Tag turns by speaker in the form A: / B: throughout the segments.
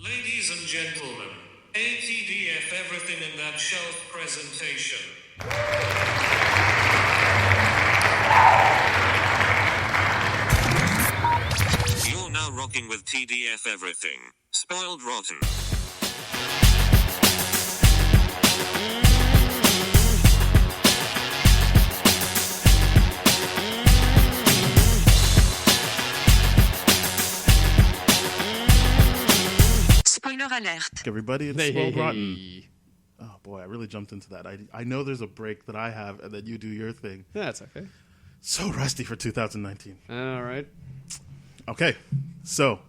A: Ladies and gentlemen, ATDF Everything in That Shelf presentation. You're now rocking with TDF Everything. Spoiled Rotten.
B: Spoiler alert.
C: Everybody, it's Spoiled Rotten. Oh boy, I really jumped into that. I know there's a break that I have, and then you do your thing.
D: That's okay.
C: So rusty for 2019.
D: All right.
C: Okay, so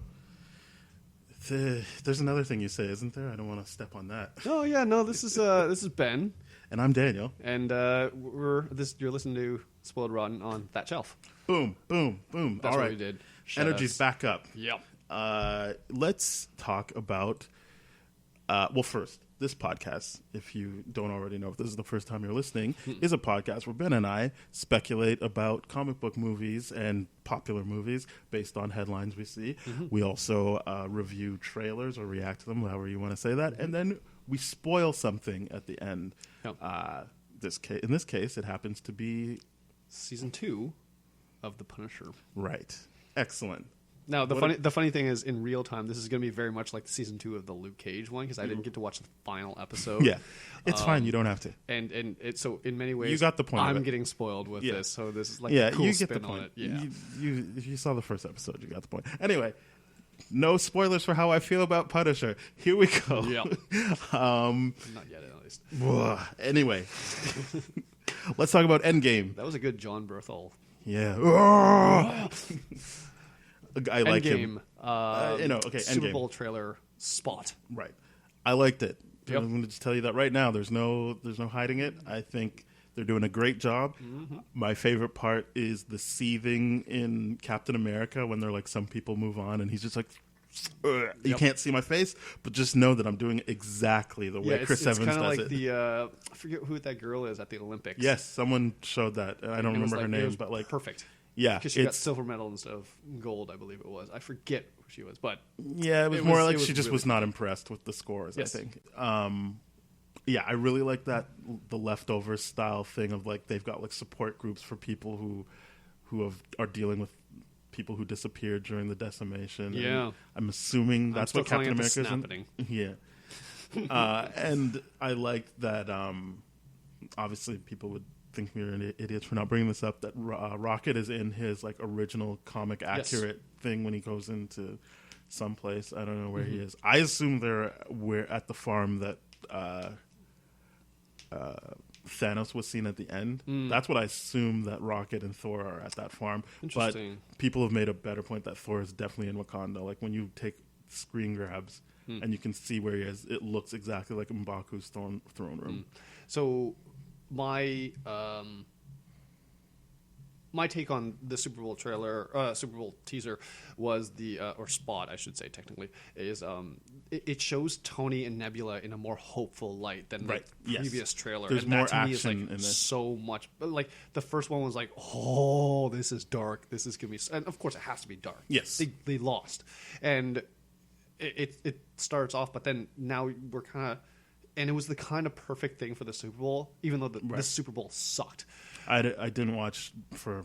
C: there's another thing you say, isn't there? I don't want to step on that.
D: Oh yeah, no. This is Ben,
C: And I'm Daniel.
D: and you're listening to Spoiled Rotten on That Shelf.
C: Boom, boom, boom.
D: That's
C: All
D: what
C: right,
D: we did.
C: Energy's back up.
D: Yep.
C: Let's talk about. Well, first, this podcast, if you don't already know, if this is the first time you're listening, is a podcast where Ben and I speculate about comic book movies and popular movies based on headlines we see. We also review trailers or react to them, however you want to say that, and then we spoil something at the end.
D: Yep.
C: In this case, it happens to be
D: Season 2 of The Punisher.
C: right. Excellent.
D: Now, the funny thing is, in real time, this is going to be very much like Season 2 of the Luke Cage one, because I didn't get to watch the final episode.
C: Yeah, it's fine. You don't have to.
D: And so in many ways,
C: You got the point of
D: I'm
C: it.
D: getting spoiled with
C: Yeah.
D: this, so this is like
C: Yeah,
D: a cool
C: you
D: spin
C: get the
D: on
C: point.
D: it. Yeah.
C: If you saw the first episode, you got the point. Anyway, no spoilers for how I feel about Punisher. Here we go.
D: Yep. Not yet, at least.
C: Anyway, let's talk about Endgame.
D: That was a good John Berthel.
C: Yeah. I like him.
D: Endgame.
C: Okay,
D: Super
C: Endgame.
D: Bowl trailer spot.
C: Right. I liked it.
D: Yep.
C: I'm going to just tell you that right now. There's no hiding it. I think they're doing a great job. My favorite part is the seething in Captain America when they're like, some people move on, and he's just like, "Ugh." You can't see my face, but just know that I'm doing it exactly the way Chris Evans
D: it's kind
C: does
D: of like
C: it.
D: I forget who that girl is at the Olympics.
C: Yes, someone showed that. I don't
D: It was
C: remember her
D: it
C: name,
D: was
C: but like
D: perfect.
C: yeah,
D: Because she got silver medal instead of gold, I believe it was. I forget who she was, but
C: yeah, it was more like she just
D: really
C: was not impressed with the scores.
D: Yes.
C: I think. Yeah, I really like that the leftovers style thing of like they've got like support groups for people who are dealing with people who disappeared during the decimation.
D: Yeah.
C: And I'm assuming that's what Captain America is.
D: Snapping.
C: Yeah. And I like that. Obviously, people would think we were idiots for not bringing this up. That Rocket is in his like original comic accurate thing when he goes into someplace. I don't know where he is. I assume we're at the farm that Thanos was seen at the end. That's what I assume, that Rocket and Thor are at that farm. But
D: Interesting.
C: people have made a better point that Thor is definitely in Wakanda. Like when you take screen grabs and you can see where he is, it looks exactly like M'Baku's throne room.
D: So my take on the Super Bowl trailer, Super Bowl teaser was or spot, I should say, technically, is it shows Tony and Nebula in a more hopeful light than
C: Right.
D: the
C: Yes.
D: previous trailer.
C: There's
D: and
C: more
D: that to me is
C: action
D: like
C: in this.
D: so much. But like the first one was like, oh, this is dark. This is gonna be, and of course it has to be dark.
C: Yes.
D: they lost, and it starts off, but then now we're kind of. And it was the kind of perfect thing for the Super Bowl, even though the Super Bowl sucked.
C: I didn't watch for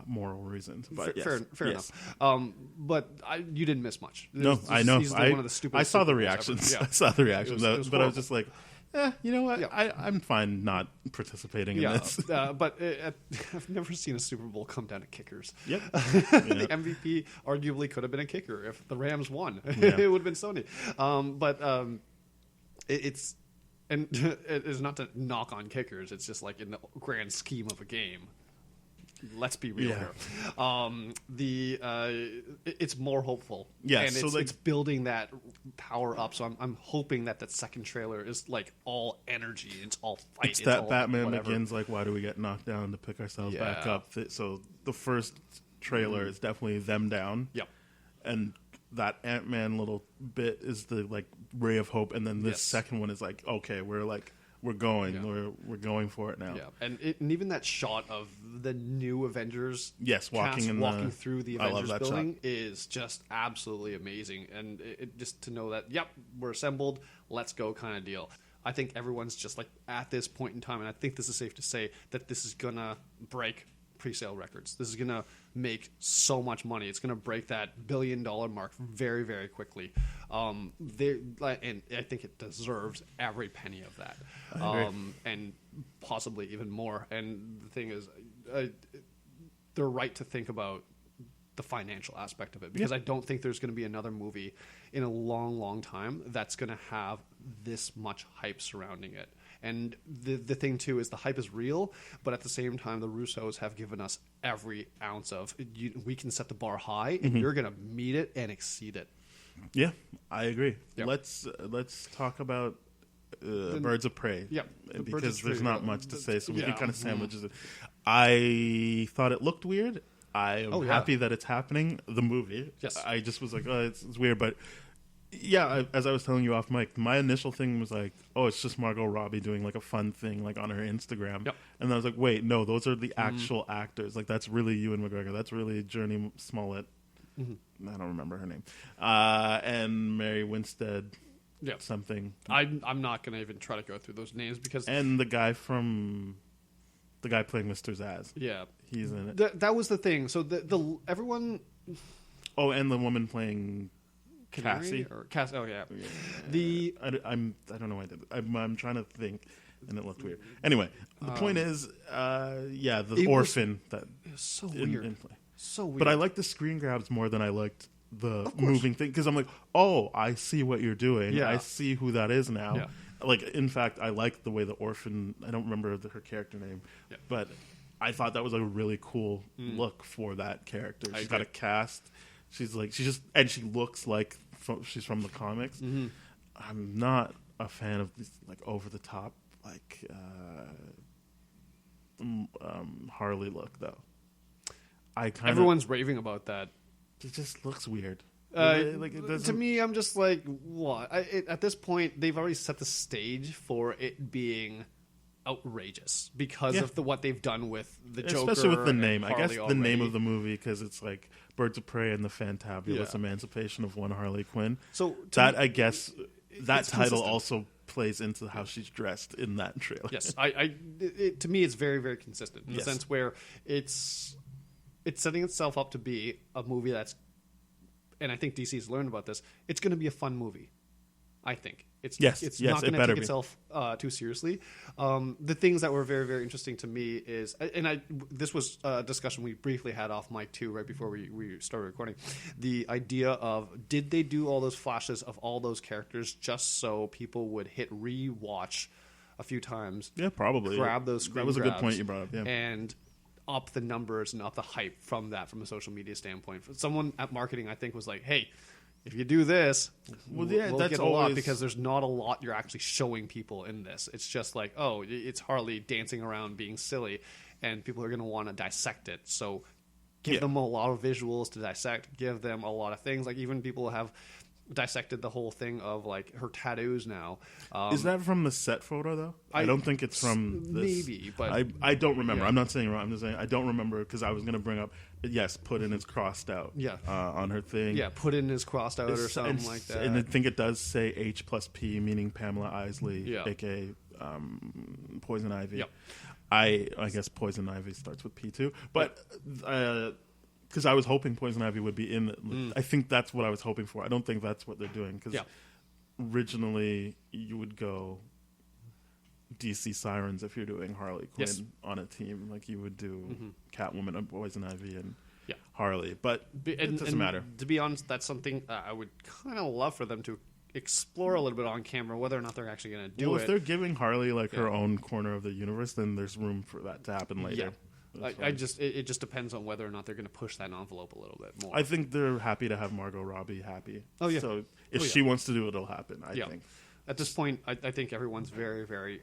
C: moral reasons, but
D: Fair
C: yes.
D: enough. But you didn't miss much.
C: No, I know.
D: He's one of the stupidest
C: I saw the
D: Super Bowls
C: reactions.
D: ever. Yeah.
C: I saw the reactions,
D: It was
C: but I was
D: horrible.
C: just like, you know what?
D: Yeah.
C: I'm fine not participating in this.
D: But I've never seen a Super Bowl come down to kickers.
C: Yep.
D: The MVP arguably could have been a kicker if the Rams won.
C: Yeah.
D: It would have been Sony. It's. And it is not to knock on kickers. It's just like in the grand scheme of a game. Let's be real here. It's more hopeful.
C: Yeah,
D: and
C: so
D: it's building that power up. So I'm hoping that second trailer is like all energy. It's all fight.
C: It's that
D: all
C: Batman
D: whatever.
C: Begins, like, why do we get knocked down to pick ourselves back
D: Yeah.
C: up? So the first trailer is definitely them down.
D: Yep.
C: And that Ant-Man little bit is the like ray of hope, and then this
D: Yes.
C: second one is like, okay, we're like we're going.
D: Yeah.
C: We're going for it now.
D: Yeah, and even that shot of the new Avengers,
C: Yes, walking
D: cast through the
C: I love
D: Avengers
C: that
D: building
C: shot.
D: is just absolutely amazing, and it just to know that we're assembled, let's go kind of deal. I think everyone's just like at this point in time, and I think this is safe to say that this is gonna break pre-sale records. This is gonna make so much money. It's gonna break that $1 billion mark very, very quickly. And I think it deserves every penny of that, and possibly even more. And the thing is, they're right to think about the financial aspect of it, because I don't think there's going to be another movie in a long, long time that's going to have this much hype surrounding it. And the thing too is the hype is real, but at the same time, the Russos have given us every ounce of we can set the bar high, and you're going to meet it and exceed it.
C: Yeah, I agree.
D: Yep.
C: Let's talk about Birds of Prey.
D: Yeah,
C: because there's not much to say, so we can kind of sandwich it.
D: Mm-hmm.
C: I thought it looked weird. I am happy that it's happening. The movie. Yes. I just was like, oh, it's weird, but yeah, as I was telling you off mic, my initial thing was like, oh, it's just Margot Robbie doing like a fun thing like on her Instagram.
D: Yep.
C: And then I was like, wait, no, those are the actual actors. Like that's really Ewan McGregor. That's really Journey Smollett. I don't remember her name. And Mary Winstead.
D: Yep.
C: Something.
D: I'm not going to even try to go through those names because
C: and the guy playing Mr. Zaz.
D: Yeah,
C: he's in it.
D: That was the thing. So the everyone.
C: Oh, and the woman playing Cassie.
D: Oh yeah.
C: I don't know why I did it. I'm trying to think, and it looked weird. Anyway, the point is, the orphan that
D: was so weird.
C: in play.
D: So weird.
C: But I liked the screen grabs more than I liked the moving thing, because I'm like, oh, I see what you're doing.
D: Yeah.
C: I see who that is now.
D: Yeah.
C: Like, in fact, I liked the way the orphan. I don't remember her character name, but I thought that was a really cool look for that character. She's got a cast. She looks like she's from the comics. Mm-hmm. I'm not a fan of these like over the top like Harley look though.
D: Everyone's raving about that.
C: It just looks weird.
D: To me, I'm just like, what? At this point, they've already set the stage for it being outrageous because of what they've done with the Joker,
C: especially with the name.
D: Harley
C: I guess
D: already.
C: the name of the movie, because it's like Birds of Prey and the Fantabulous Emancipation of One Harley Quinn.
D: So
C: that I guess that title
D: consistent.
C: Also plays into how she's dressed in that trailer.
D: Yes, to me, it's very, very consistent in the sense where it's setting itself up to be a movie that's. And I think DC's learned about this. It's going to be a fun movie. I think it's not going to take itself too seriously. The things that were very, very interesting to me is, and this was a discussion we briefly had off mic too, right before we started recording. The idea of, did they do all those flashes of all those characters just so people would hit rewatch a few times?
C: Yeah, probably.
D: Grab those screen
C: That was a good
D: grabs
C: point you brought up. Yeah,
D: and up the numbers and up the hype from a social media standpoint. Someone at marketing, I think, was like, hey, if you do this, we'll
C: that's
D: get a
C: always...
D: lot, because there's not a lot you're actually showing people in this. It's just like, oh, it's Harley dancing around being silly, and people are going to want to dissect it. So give them a lot of visuals to dissect, give them a lot of things. Like even people have dissected the whole thing of like her tattoos now.
C: Is that from the set photo though? I don't think it's from this.
D: Maybe, but
C: I don't remember. I'm not saying wrong. I'm just saying I don't remember, because I was going to bring up Puddin is crossed out. On her thing.
D: Yeah, Puddin is crossed out or something like that.
C: And I think it does say H+P, meaning Pamela Isley, aka Poison Ivy.
D: Yep.
C: I guess Poison Ivy starts with P too, but. Because I was hoping Poison Ivy would be in it. I think that's what I was hoping for. I don't think that's what they're doing. Because originally you would go DC Sirens if you're doing Harley Quinn on a team. Like you would do Catwoman and Poison Ivy and Harley. But it doesn't matter.
D: To be honest, that's something I would kind of love for them to explore a little bit on camera, whether or not they're actually going to do it.
C: Well, if they're giving Harley like her own corner of the universe, then there's room for that to happen later.
D: Yeah. It just depends on whether or not they're going to push that envelope a little bit more.
C: I think they're happy to have Margot Robbie happy.
D: Oh yeah.
C: So if she wants to do it, it'll happen. I think.
D: At this point, I think everyone's very, very,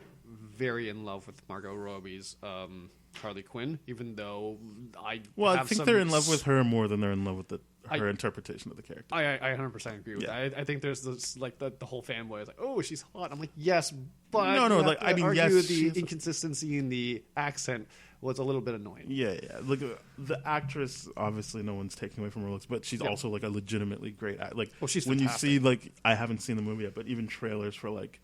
D: very in love with Margot Robbie's Harley Quinn. Even though I think
C: they're in love with her more than they're in love with the her interpretation of the character.
D: I 100% agree with
C: Yeah.
D: that. I think there's this like the whole fanboy is like, oh, she's hot. I'm like, yes, but
C: No,
D: you have
C: like,
D: to
C: I mean,
D: argue
C: yes,
D: the
C: she's-
D: inconsistency in the accent was a little bit annoying.
C: Yeah. Like the actress, obviously, no one's taking away from her looks, but she's also like a legitimately great. Like,
D: Oh, she's
C: when
D: fantastic.
C: you see like, I haven't seen the movie yet, but even trailers for like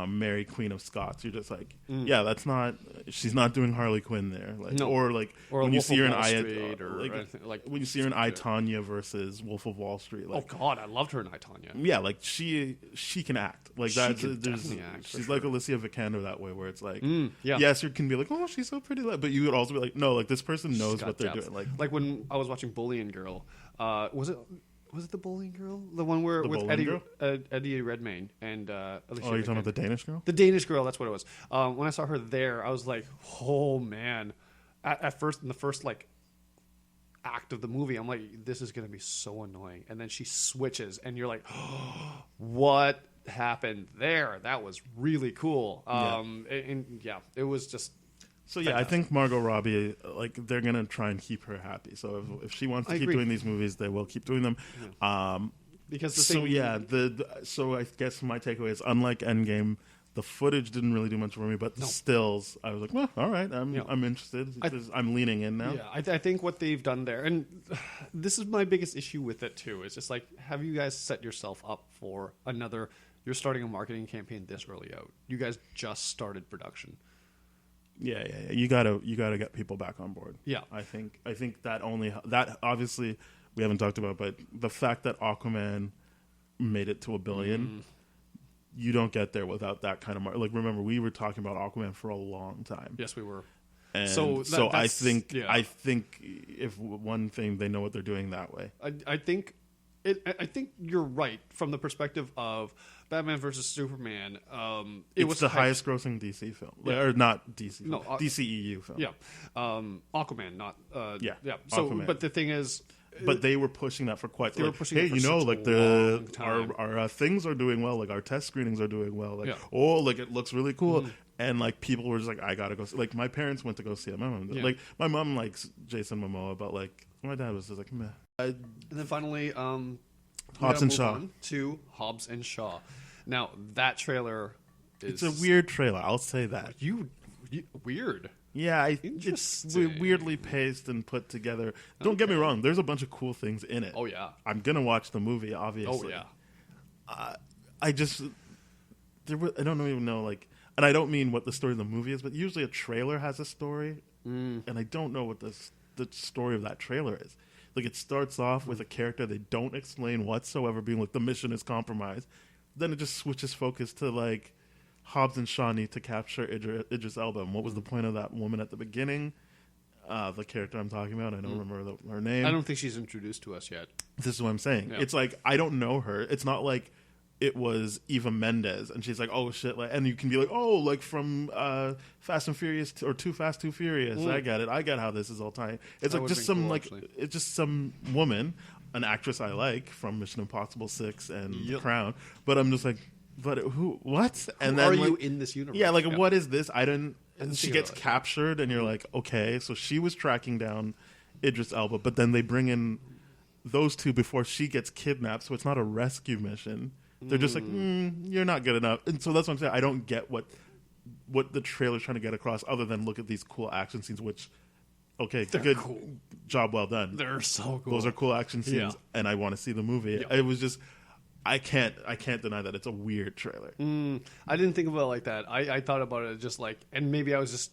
C: Mary Queen of Scots, you're just like, yeah, that's not. She's not doing Harley Quinn there, like,
D: No.
C: or like
D: Or
C: when you
D: Wolf
C: see
D: of
C: her in
D: Wall
C: I,
D: Street or anything, like,
C: when you see her in I, Tonya versus Wolf of Wall Street,
D: Oh
C: like,
D: God, I loved her in I, Tonya.
C: yeah, like she can act like
D: She
C: that.
D: can definitely act, for
C: She's
D: sure.
C: like Alicia Vikander that way, where it's like,
D: yeah.
C: yes, you can be like, oh, she's so pretty, but you would also be like, no, like this person knows
D: Got
C: what they're
D: depth.
C: doing.
D: Like when I was watching Bullying Girl, was it the Bullying Girl? The one where
C: The
D: with
C: Bowling
D: Eddie Redmayne and Alicia
C: oh, you're talking about
D: Vikander.
C: the Danish girl?
D: The Danish Girl, that's what it was. When I saw her there, I was like, oh man. At first, in the first like act of the movie, I'm like, this is gonna be so annoying. And then she switches, and you're like, what happened there? That was really cool. And yeah, it was just.
C: So yeah, I think Margot Robbie, like they're gonna try and keep her happy. So if she wants to
D: I
C: keep
D: agree.
C: doing these movies, they will keep doing them.
D: Because the
C: So
D: thing,
C: yeah, so I guess my takeaway is, unlike Endgame, the footage didn't really do much for me, but the stills, I was like, well, all right, I'm interested. I'm leaning in now.
D: yeah, I think what they've done there, and this is my biggest issue with it too, is just like, have you guys set yourself up for another? You're starting a marketing campaign this early out. You guys just started production.
C: Yeah. You gotta get people back on board.
D: Yeah.
C: I think that obviously we haven't talked about, but the fact that Aquaman made it to $1 billion, you don't get there without that kind of like. Remember, we were talking about Aquaman for a long time.
D: Yes, we were.
C: And
D: So
C: I
D: that's-
C: think
D: yeah.
C: I think if one thing, they know what they're doing that way.
D: I think you're right from the perspective of Batman versus Superman. It was
C: the
D: hyped.
C: highest grossing DC film, or not DC,
D: No,
C: DCEU film.
D: Yeah, Aquaman, not
C: Yeah,
D: So,
C: Aquaman.
D: but the thing is,
C: But they were pushing that for quite.
D: They were
C: like,
D: pushing
C: hey,
D: it for
C: you know,
D: such a
C: like
D: long time.
C: our things are doing well. Like our test screenings are doing well. Like
D: Yeah.
C: like it looks really cool. And like people were just like, I gotta go. Like my parents went to go see it. Like my mom likes Jason Momoa, but like my dad was just like, meh.
D: and then finally, we
C: Hobbs
D: gotta
C: and
D: move
C: Shaw.
D: on to Hobbs and Shaw. Now that trailer is
C: It's a weird trailer. I'll say that.
D: you weird.
C: Yeah, it's
D: Interesting.
C: weirdly paced and put together. Don't get me wrong. There's a bunch of cool things in it.
D: Oh yeah.
C: I'm gonna watch the movie. Obviously.
D: Oh yeah.
C: I just I don't even know, like, and I don't mean what the story of the movie is, but usually a trailer has a story, and I don't know what the story of that trailer is. Like, it starts off with a character they don't explain whatsoever, being like, the mission is compromised. Then it just switches focus to like, Hobbs and Shaw need to capture Idris Elba. And what was the point of that woman at the beginning? The character I'm talking about, I don't remember her name.
D: I don't think she's introduced to us yet.
C: This is what I'm saying.
D: Yeah.
C: It's like, I don't know her. It's not like it was Eva Mendes and she's like, oh shit, like, and you can be like, oh, like from Fast and Furious or Too Fast, Too Furious. I get it. I get how this is all tying. It's
D: That
C: like
D: would've
C: just
D: been
C: some
D: cool,
C: like
D: actually.
C: it's just some woman, an actress I like from Mission Impossible 6 and The Crown. But I'm just like, but who? What? And
D: Who
C: then
D: are
C: like,
D: you in this universe?
C: yeah, like what is this? I didn't.
D: didn't
C: She
D: think
C: gets
D: about it.
C: captured, and you're like, okay, so she was tracking down Idris Elba, but then they bring in those two before she gets kidnapped, so it's not a rescue mission. They're just like, you're not good enough, and so that's what I'm saying. I don't get what the trailer's trying to get across, other than look at these cool action scenes, which, okay, good
D: cool.
C: job, well done.
D: They're so cool.
C: Those are cool action scenes,
D: Yeah.
C: and I want to see the movie.
D: Yeah.
C: It was just, I can't deny that it's a weird trailer.
D: I didn't think about it like that. I thought about it just like, and maybe I was just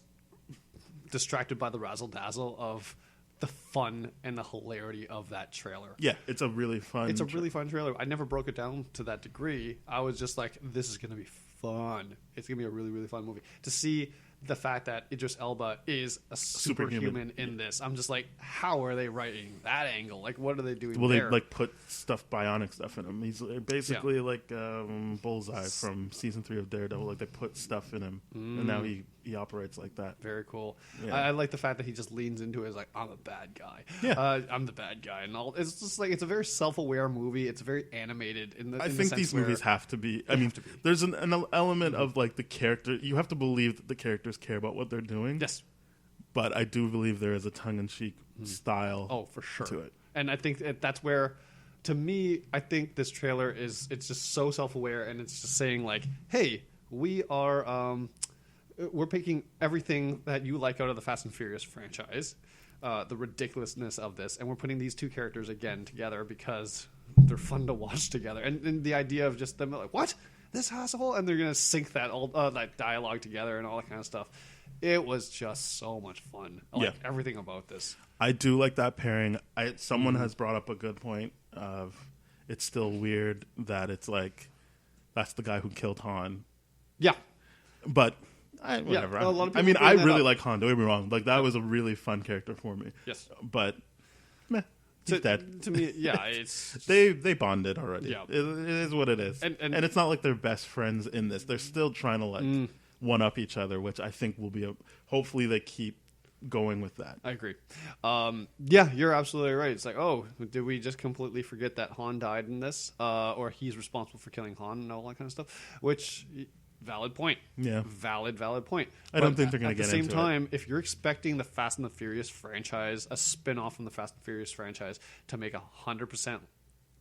D: distracted by the razzle dazzle of the fun and the hilarity of that trailer.
C: Yeah, it's a really fun.
D: It's a really fun trailer. I never broke it down to that degree. I was just like, this is going to be fun. It's going to be a really, really fun movie. To see the fact that Idris Elba is a superhuman in this, I'm just like, how are they writing that angle? Like, what are they doing
C: Well,
D: there?
C: they like put bionic stuff in him. He's basically like Bullseye from season 3 of Daredevil. Like they put stuff in him, and now he operates like that.
D: Very cool.
C: Yeah.
D: I like the fact that he just leans into it as like, I'm a bad guy.
C: Yeah.
D: I'm the bad guy, and all. It's just like, it's a very self-aware movie. It's very animated.
C: I think these movies have to be. I mean, there's an element of like the character. You have to believe that the characters care about what they're doing.
D: Yes.
C: But I do believe there is a tongue-in-cheek style.
D: Oh, for sure.
C: To it.
D: And I think that's where, to me, I think this trailer it's just so self-aware, and it's just saying like, hey, we're picking everything that you like out of the Fast and Furious franchise, the ridiculousness of this, and we're putting these two characters again together because they're fun to watch together. And the idea of just them like, what? This asshole? And they're going to sync that dialogue together and all that kind of stuff. It was just so much fun. I like everything about this.
C: I do like that pairing. Someone has brought up a good point of it's still weird that it's like that's the guy who killed Han.
D: Yeah.
C: But whatever.
D: Yeah, a lot of people
C: I mean, I
D: bring that
C: really
D: up.
C: like Han. Don't get me wrong. Like that was a really fun character for me.
D: Yes.
C: But meh, he's dead.
D: To me, yeah, it's
C: They bonded already.
D: Yeah.
C: It is what it is. And it's not like they're best friends in this. They're still trying to like one up each other, which I think will be hopefully they keep going with that.
D: I agree. Yeah, you're absolutely right. It's like, oh, did we just completely forget that Han died in this? Or he's responsible for killing Han and all that kind of stuff? Which, valid point.
C: Yeah.
D: Valid point.
C: I don't think they're going to get
D: into it. At the same
C: into
D: time, if you're expecting the Fast and the Furious franchise, a spin-off from the Fast and Furious franchise, to make 100%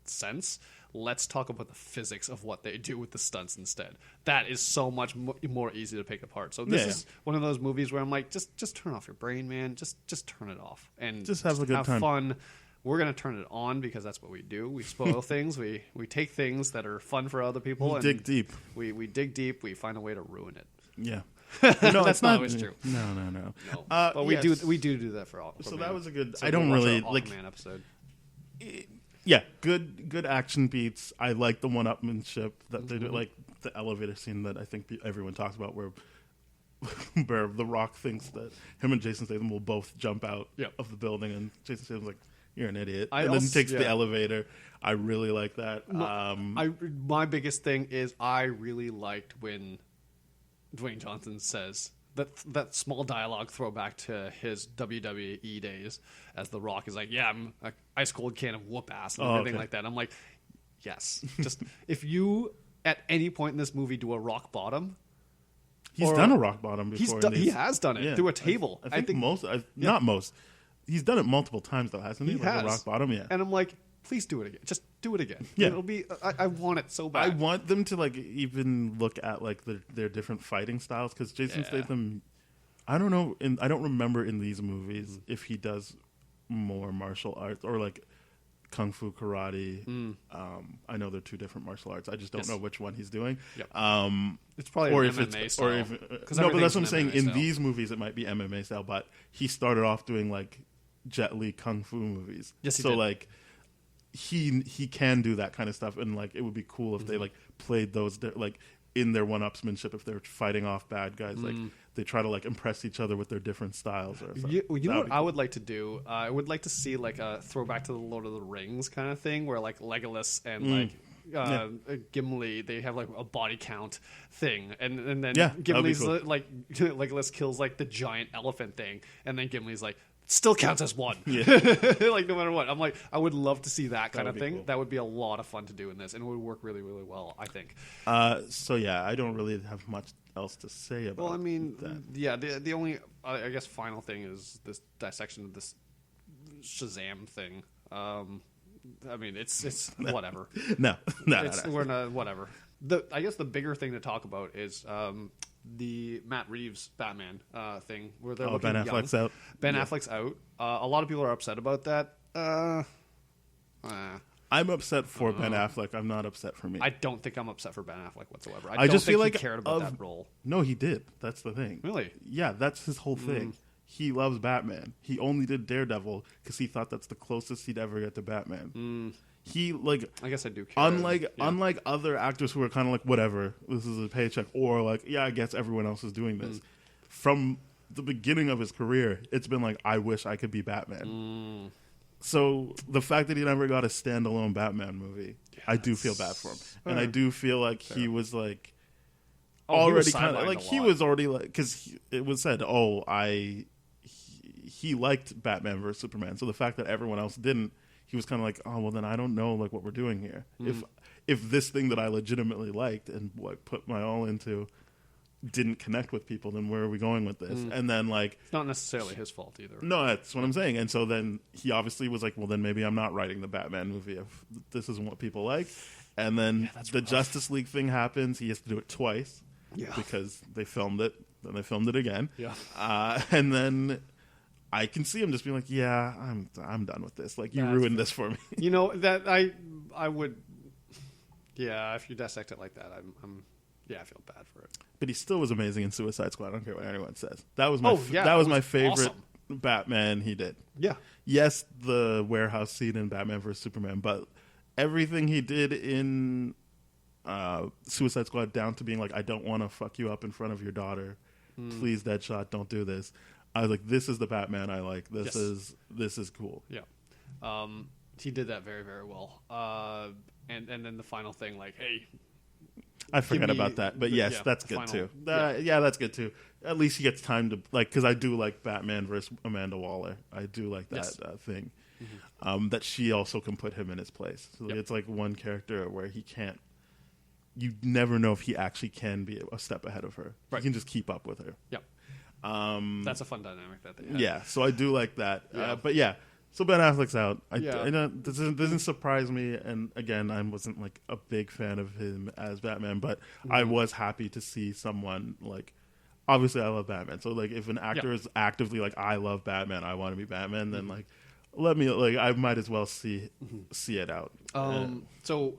D: sense, let's talk about the physics of what they do with the stunts instead. That is so much more easy to pick apart. So this is one of those movies where I'm like, just turn off your brain, man. Just turn it off and
C: just have a good time.
D: Fun. We're gonna turn it on because that's what we do. We spoil things. We take things that are fun for other people. And
C: dig deep.
D: We dig deep. We find a way to ruin it.
C: Yeah.
D: No, that's not always true.
C: No.
D: But we do that for all.
C: So that was a good.
D: So
C: I don't really like
D: Aquaman episode.
C: Yeah, good action beats. I like the one-upmanship that they do, like the elevator scene that I think everyone talks about, where The Rock thinks that him and Jason Statham will both jump out of the building, and Jason Statham's like, "You're an idiot," and then he takes the elevator. I really like that.
D: My biggest thing is I really liked when Dwayne Johnson says that small dialogue throwback to his WWE days, as The Rock is like, "Yeah, I'm an ice cold can of whoop ass," and everything like that. I'm like, yes, just if you at any point in this movie do a rock bottom.
C: He's done a rock bottom before.
D: He has done it through a table.
C: I think most. Not most. He's done it multiple times though, hasn't he?
D: He
C: like
D: has.
C: a rock bottom, yeah.
D: And I'm like, please do it again. Just do it again.
C: Yeah.
D: It'll be. I want it so bad.
C: I want them to like even look at like their different fighting styles, because Jason Statham, I don't know, I don't remember in these movies if he does more martial arts or like kung fu, karate. I know they're two different martial arts. I just don't know which one he's doing.
D: Yep. It's probably
C: or
D: an
C: if
D: MMA
C: it's
D: style.
C: or if no, but that's what I'm saying. In these movies, it might be MMA style, but he started off doing like Jet Li kung fu movies.
D: Yes, he
C: so
D: did.
C: like he can do that kind of stuff, and like it would be cool if they like played those like in their one-upsmanship, if they're fighting off bad guys, like they try to like impress each other with their different styles. Or something.
D: You know what I would like to do? I would like to see like a throwback to the Lord of the Rings kind of thing, where like Legolas and Gimli, they have like a body count thing, and then Gimli's
C: cool.
D: like Legolas kills like the giant elephant thing, and then Gimli's like, still counts as one.
C: Yeah.
D: Like no matter what. I'm like, I would love to see that kind of thing.
C: Cool.
D: That would be a lot of fun to do in this, and it would work really, really well, I think.
C: So yeah, I don't really have much else to say about.
D: Well, I mean,
C: that.
D: the only I guess final thing is this dissection of this Shazam thing. I mean, it's whatever.
C: No.
D: We're not whatever. I guess the bigger thing to talk about is the Matt Reeves Batman thing, where they're looking
C: Ben
D: young.
C: Affleck's out.
D: Affleck's out. A lot of people are upset about that.
C: I'm upset for Ben Affleck. I'm not upset for me.
D: I don't think I'm upset for Ben Affleck whatsoever.
C: I
D: don't
C: just
D: think
C: feel
D: he
C: like
D: cared about that role.
C: No, he did. That's the thing.
D: Really?
C: Yeah, that's his whole thing. He loves Batman. He only did Daredevil because he thought that's the closest he'd ever get to Batman. He like,
D: I guess I do care.
C: Unlike other actors who are kind of like, whatever, this is a paycheck, or like, yeah, I guess everyone else is doing this. From the beginning of his career, it's been like, I wish I could be Batman. So the fact that he never got a standalone Batman movie, I do feel bad for him, and I do feel like he was like already kind of like he was already like, because it was said, he liked Batman versus Superman. So the fact that everyone else didn't, he was kind of like, oh well, then I don't know like what we're doing here. If this thing that I legitimately liked and what put my all into didn't connect with people, then where are we going with this? And then like,
D: It's not necessarily his fault either.
C: no, that's what I'm saying. And so then he obviously was like, well, then maybe I'm not writing the Batman movie if this isn't what people like. And then the Justice League thing happens. He has to do it twice because they filmed it, then they filmed it again.
D: Yeah.
C: And then I can see him just being like, yeah, I'm done with this. Like, you ruined this for me.
D: You know, that I would, yeah, if you dissect it like that, I feel bad for it.
C: But he still was amazing in Suicide Squad. I don't care what anyone says. That was my favorite
D: awesome.
C: Batman he did.
D: Yeah.
C: Yes, the warehouse scene in Batman vs Superman, but everything he did in Suicide Squad, down to being like, I don't want to fuck you up in front of your daughter. Please, Deadshot, don't do this. I was like, this is the Batman I like. This is cool.
D: Yeah. He did that very, very well. And then the final thing, like, hey,
C: I forgot about that, but yes, that's good too. That's good too. At least he gets time to, like, because I do like Batman versus Amanda Waller. I do like that thing. That she also can put him in his place. So it's like one character where he can't. You never know if he actually can be a step ahead of her. Right. He can just keep up with her.
D: Yep. That's a fun dynamic that they have.
C: Yeah, so I do like that.
D: Yeah.
C: But yeah, so Ben Affleck's out. I know this doesn't surprise me. And again, I wasn't like a big fan of him as Batman, but I was happy to see someone like. Obviously, I love Batman. So like, if an actor is actively like, I love Batman, I want to be Batman, then like, let me like, I might as well see it out.
D: So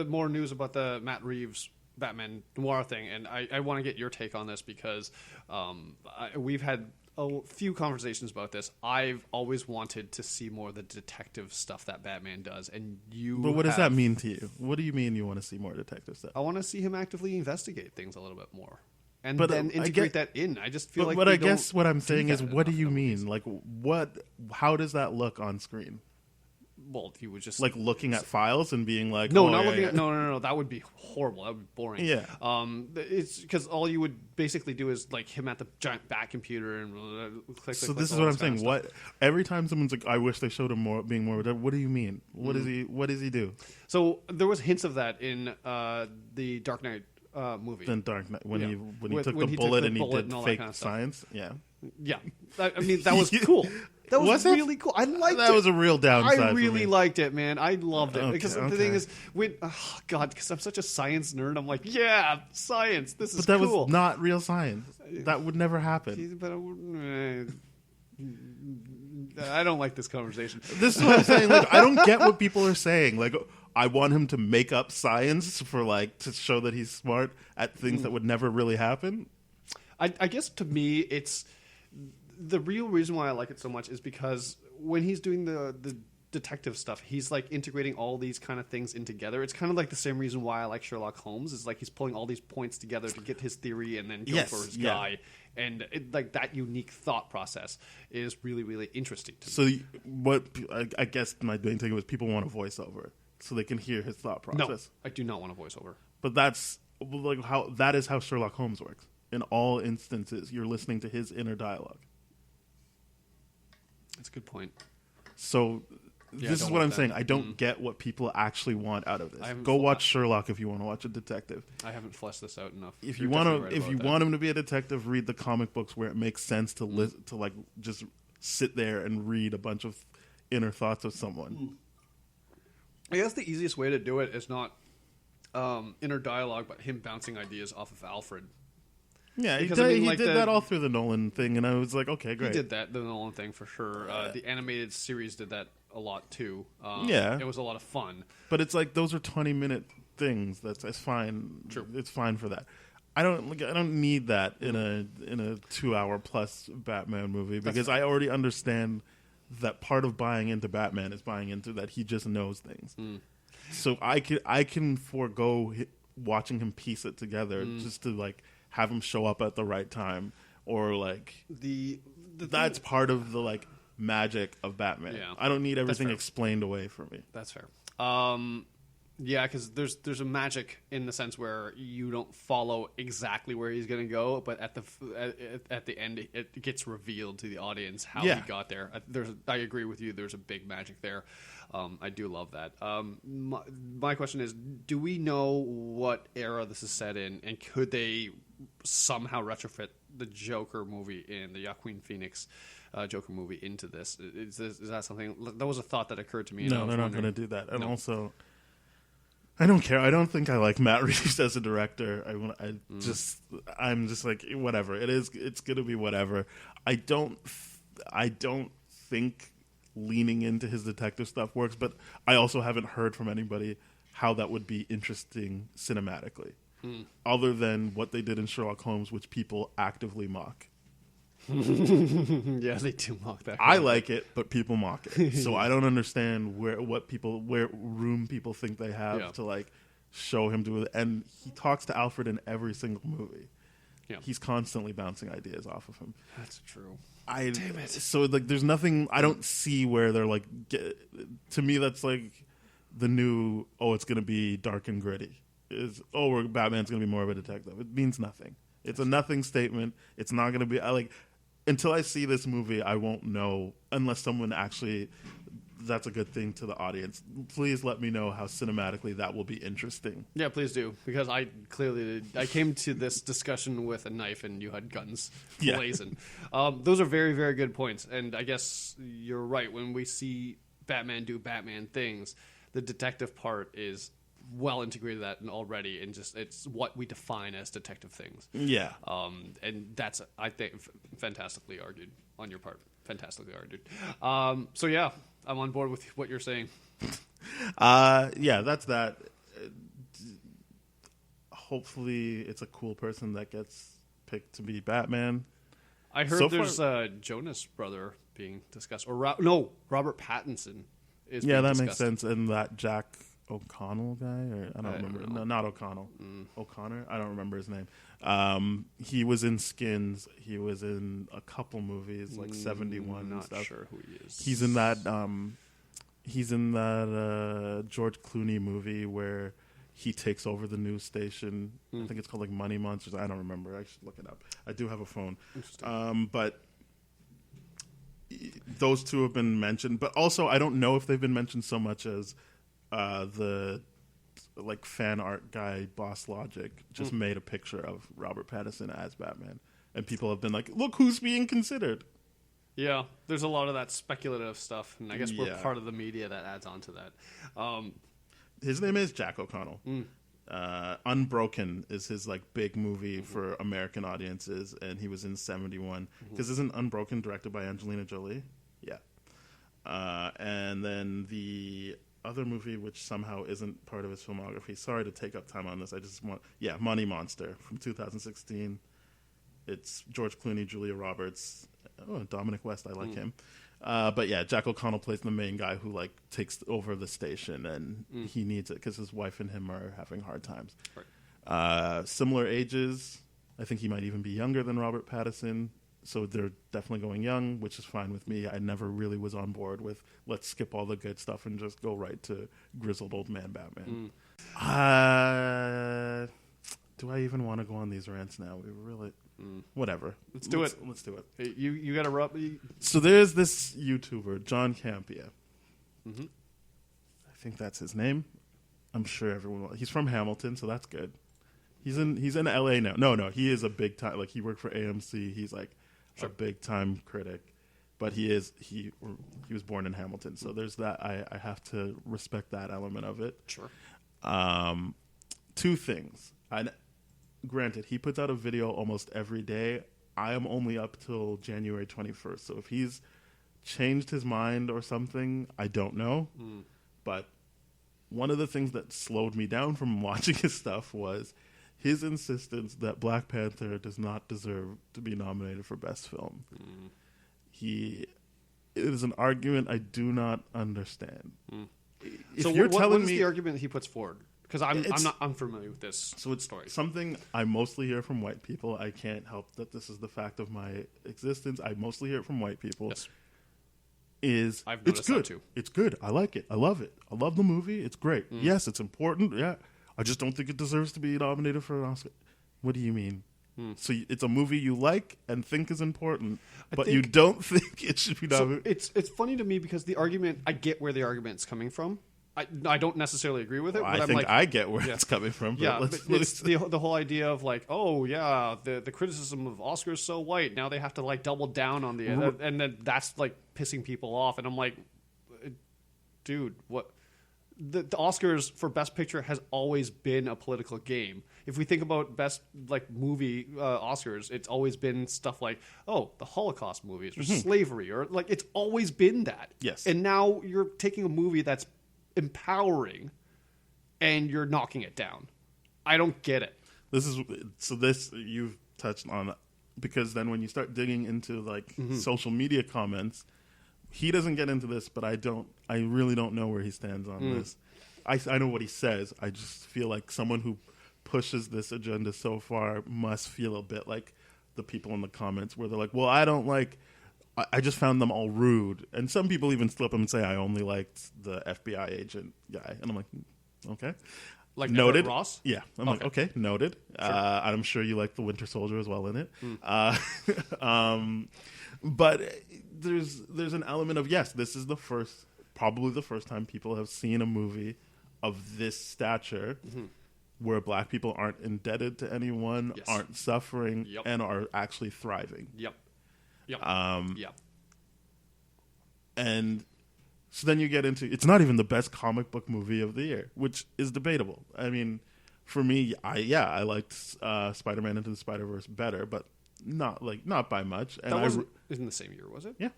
D: more news about the Matt Reeves Batman noir thing, and I want to get your take on this because we've had a few conversations about this. I've always wanted to see more of the detective stuff that Batman does, and
C: But what does that mean to you? What do you mean you want to see more detective stuff?
D: I want to see him actively investigate things a little bit more, and
C: but
D: then integrate that in. I just feel like.
C: But I guess what I'm saying is, what do you mean? Like, what? How does that look on screen?
D: Well, he would just
C: like looking at files and being like,
D: no, not looking at no. That would be horrible. That would be boring.
C: Yeah.
D: It's because all you would basically do is like him at the giant back computer and click.
C: So this is what I'm saying. What every time someone's like, I wish they showed him more being more. What do you mean? What is he? What does he do?
D: So there was hints of that in the Dark Knight movie.
C: Then Dark Knight when he took the bullet and he did fake kind of science.
D: Yeah. I mean, that was cool. That was really cool. I liked it.
C: That was a real downside.
D: I really liked it, man. I loved it.
C: Okay,
D: because the thing is, because I'm such a science nerd, I'm like, yeah, science. This is cool.
C: But that was not real science. That would never happen.
D: But I don't like this conversation.
C: This is what I'm saying. Like, I don't get what people are saying. Like, I want him to make up science for like to show that he's smart at things that would never really happen.
D: I guess to me, it's the real reason why I like it so much is because when he's doing the detective stuff, he's like integrating all these kind of things in together. It's kind of like the same reason why I like Sherlock Holmes is like he's pulling all these points together to get his theory and then go for his guy. And like that unique thought process is really, really interesting to me.
C: So what I guess my main thing was people want a voiceover so they can hear his thought process.
D: No, I do not want a voiceover.
C: But that's like that is how Sherlock Holmes works. In all instances, you're listening to his inner dialogue.
D: That's a good point.
C: So this is what I'm saying. I don't get what people actually want out of this. Go watch Sherlock if you want to watch a detective.
D: I haven't fleshed this out enough.
C: If you want him to be a detective, read the comic books where it makes sense to to like just sit there and read a bunch of inner thoughts of someone.
D: I guess the easiest way to do it is not inner dialogue, but him bouncing ideas off of Alfred.
C: Yeah, he did that all through the Nolan thing, and I was like, okay, great.
D: He did that, the Nolan thing, for sure. The animated series did that a lot, too.
C: Yeah.
D: It was a lot of fun.
C: But it's like, those are 20-minute things. That's fine.
D: True.
C: It's fine for that. I don't need that in a 2-hour-plus Batman movie, because I already understand that part of buying into Batman is buying into that he just knows things. So I can forego watching him piece it together just to, like, have him show up at the right time, or like that's part of the like magic of Batman.
D: Yeah.
C: I don't need everything explained away for me.
D: That's fair. Yeah, because there's a magic in the sense where you don't follow exactly where he's going to go, but at the end it gets revealed to the audience how he got there. I agree with you. There's a big magic there. I do love that. My question is, do we know what era this is set in, and could they somehow retrofit the Joker movie in the Joaquin Phoenix Joker movie into this? Is that something? That was a thought that occurred to me.
C: No, they're not going to do that. And also, I don't care. I don't think I like Matt Reeves as a director. I'm just like, whatever. It's going to be whatever. I don't think leaning into his detective stuff works, but I also haven't heard from anybody how that would be interesting cinematically, other than what they did in Sherlock Holmes, which people actively mock.
D: Yeah, they do mock that.
C: I like it, but people mock it. So I don't understand where room people think they have to like show him do it. And he talks to Alfred in every single movie. Yeah. He's constantly bouncing ideas off of him.
D: That's true.
C: Damn it. So like, there's nothing. I don't see where they're like. To me, that's like the new. Oh, it's gonna be dark and gritty. Batman's gonna be more of a detective. It means nothing. It's a nothing statement. It's not gonna be. Until I see this movie, I won't know unless someone actually. That's a good thing to the audience. Please let me know how cinematically that will be interesting.
D: Yeah, please do, because I came to this discussion with a knife and you had guns blazing. Those are very, very good points, and I guess you're right. When we see Batman do Batman things, the detective part is well integrated that already, and just it's what we define as detective things. Yeah. And that's, I think, fantastically argued on your part. Fantastically argued. So yeah, I'm on board with what you're saying.
C: Yeah, that's that. Hopefully, it's a cool person that gets picked to be Batman.
D: I heard there's a Jonas brother being discussed, or Robert Pattinson is. Yeah,
C: that
D: discussed.
C: makes sense. And that Jack O'Connell guy, or I don't remember. No, not O'Connell. O'Connor. I don't remember his name. He was in Skins. He was in a couple movies, like 71 and stuff.
D: Not sure who he is.
C: He's in that. He's in that George Clooney movie where he takes over the news station. I think it's called like Money Monsters. I don't remember. I should look it up. I do have a phone. But those two have been mentioned. But also, I don't know if they've been mentioned so much as the like fan art guy Boss Logic just made a picture of Robert Pattinson as Batman, and people have been like, look who's being considered.
D: Yeah, there's a lot of that speculative stuff, and I guess we're part of the media that adds on to that.
C: His name is Jack O'Connell. Unbroken is his like big movie for American audiences, and he was in 71 because isn't Unbroken directed by Angelina Jolie? Yeah. And then the other movie, which somehow isn't part of his filmography. Sorry to take up time on this. I just want, Money Monster from 2016. It's George Clooney, Julia Roberts, Dominic West. I like him. But yeah, Jack O'Connell plays the main guy who like takes over the station, and he needs it because his wife and him are having hard times. Right. Similar ages. I think he might even be younger than Robert Pattinson. So they're definitely going young, which is fine with me. I never really was on board with let's skip all the good stuff and just go right to grizzled old man Batman. Do I even want to go on these rants now? We really, whatever. Let's do it.
D: Hey, you got to rub.
C: So there's this YouTuber, John Campea. I think that's his name. I'm sure everyone will. He's from Hamilton, so that's good. He's in LA now. No, he is a big time. Like he worked for AMC. He's like a big time critic, but he was born in Hamilton, so there's that. I have to respect that element of it. Sure. Two things. Granted, he puts out a video almost every day. I am only up till January 21st, so if he's changed his mind or something, I don't know. But one of the things that slowed me down from watching his stuff was his insistence that Black Panther does not deserve to be nominated for Best Film. It is an argument I do not understand.
D: So what is the argument he puts forward? Because I'm not unfamiliar with this.
C: So it's
D: story.
C: Something I mostly hear from white people. I can't help that this is the fact of my existence. I mostly hear it from white people. Yes. is
D: I've
C: it's
D: noticed that
C: good.
D: too.
C: It's good. I like it. I love it. I love the movie. It's great. Yes, it's important. Yeah. I just don't think it deserves to be nominated for an Oscar. What do you mean? So it's a movie you like and think is important, but you don't think it should be nominated?
D: So it's funny to me because the argument, I get where the argument's coming from. I don't necessarily agree with it.
C: Well,
D: but
C: I
D: I'm
C: think
D: like,
C: I get where it's coming from. But
D: yeah, but it's the whole idea of like, oh yeah, the criticism of Oscars is so white. Now they have to like double down on and then that's like pissing people off. And I'm like, dude, what? The Oscars for Best Picture has always been a political game. If we think about best like movie Oscars, it's always been stuff like, oh, the Holocaust movies or slavery, or like it's always been that.
C: Yes.
D: And now you're taking a movie that's empowering and you're knocking it down. I don't get it.
C: This you've touched on, because then when you start digging into like social media comments, he doesn't get into this, but I really don't know where he stands on this. I know what he says. I just feel like someone who pushes this agenda so far must feel a bit like the people in the comments where they're like, well, I just found them all rude. And some people even slip them and say, I only liked the FBI agent guy. And I'm like, okay.
D: Like
C: noted.
D: Everett Ross?
C: Yeah. I'm like, okay, noted. Sure. I'm sure you like the Winter Soldier as well in it. But there's an element of, yes, this is probably the first time people have seen a movie of this stature where black people aren't indebted to anyone, aren't suffering, and are actually thriving.
D: Yep.
C: And so then you get into, it's not even the best comic book movie of the year, which is debatable. I mean, for me, I liked Spider-Man Into the Spider-Verse better, but not by much. And
D: that wasn't in the same year, was it?
C: Yeah.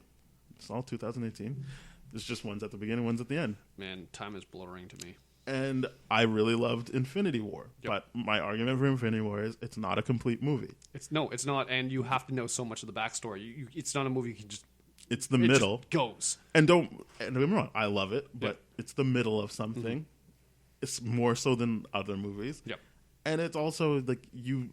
C: It's all 2018. There's just ones at the beginning, ones at the end.
D: Man, time is blurring to me.
C: And I really loved Infinity War. But my argument for Infinity War is it's not a complete movie.
D: It's not, and you have to know so much of the backstory. It's not a movie you can just...
C: It's the middle.
D: Just goes.
C: And don't get me wrong, I love it, but it's the middle of something. It's more so than other movies.
D: Yep.
C: And it's also like you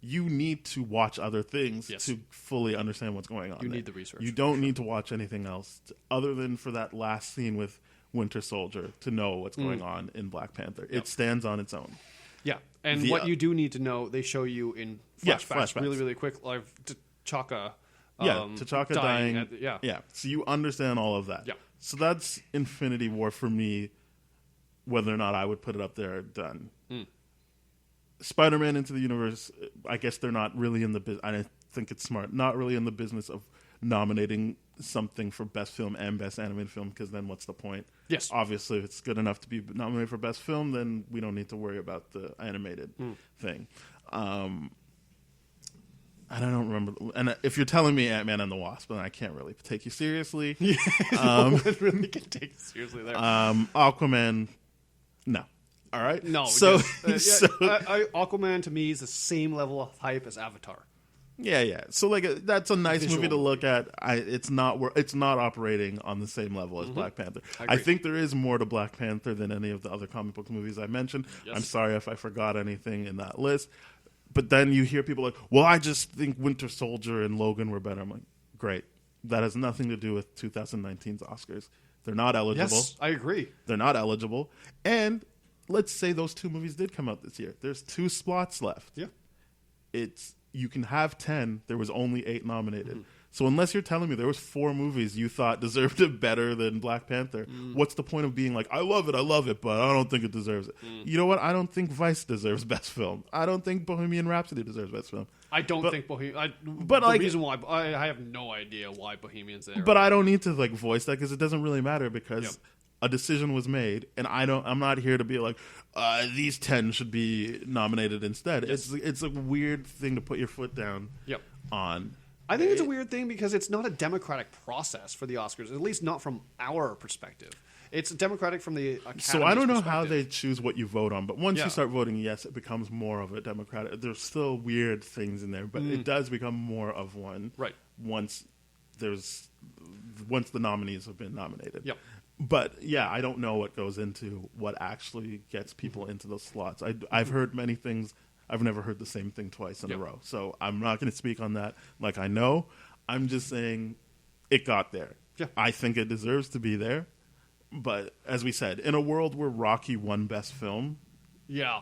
C: need to watch other things to fully understand what's going on.
D: You need the research.
C: You don't need to watch anything else other than for that last scene with Winter Soldier to know what's going on in Black Panther. It stands on its own.
D: Yeah, and what you do need to know, they show you in flashbacks really, really quick. Like T'Chaka.
C: T'Chaka dying.
D: Yeah.
C: So you understand all of that.
D: Yeah.
C: So that's Infinity War for me. Whether or not I would put it up there, done. Spider-Man Into the Universe, I guess they're not really in the business. I think it's smart. Not really in the business of nominating something for Best Film and Best Animated Film, because then what's the point?
D: Yes.
C: Obviously, if it's good enough to be nominated for Best Film, then we don't need to worry about the animated thing. And I don't remember. And if you're telling me Ant-Man and the Wasp, then I can't really take you seriously.
D: No one really can take you seriously there.
C: Aquaman, no. All right.
D: No.
C: So,
D: Aquaman to me is the same level of hype as Avatar.
C: Yeah. So like that's a nice
D: Visual
C: movie to look at. It's not operating on the same level as Black Panther. I think there is more to Black Panther than any of the other comic book movies I mentioned. Yes. I'm sorry if I forgot anything in that list. But then you hear people like, well, I just think Winter Soldier and Logan were better. I'm like, great. That has nothing to do with 2019's Oscars. They're not eligible.
D: Yes, I agree.
C: They're not eligible. And let's say those two movies did come out this year. There's 2 slots left.
D: Yeah.
C: You can have 10. There was only 8 nominated. So unless you're telling me there was 4 movies you thought deserved it better than Black Panther, what's the point of being like, I love it, but I don't think it deserves it. You know what? I don't think Vice deserves Best Film. I don't think Bohemian Rhapsody deserves Best Film.
D: I don't think Bohemian...
C: But
D: the
C: like,
D: reason why... I have no idea why Bohemian's there.
C: But I don't need to like voice that because it doesn't really matter because... A decision was made, and I'm not here to be like these 10 should be nominated instead. Yes. It's a weird thing to put your foot down on.
D: I think it's a weird thing because it's not a democratic process for the Oscars, at least not from our perspective. It's democratic from the Academy's
C: So I don't know how they choose what you vote on, but once you start voting yes, it becomes more of a democratic. There's still weird things in there, but it does become more of one.
D: Right.
C: Once the nominees have been nominated.
D: Yep.
C: But yeah, I don't know what goes into what actually gets people into those slots. I've heard many things. I've never heard the same thing twice in a row. So I'm not going to speak on that like I know. I'm just saying it got there.
D: Yeah.
C: I think it deserves to be there. But as we said, in a world where Rocky won Best Film,
D: Yeah.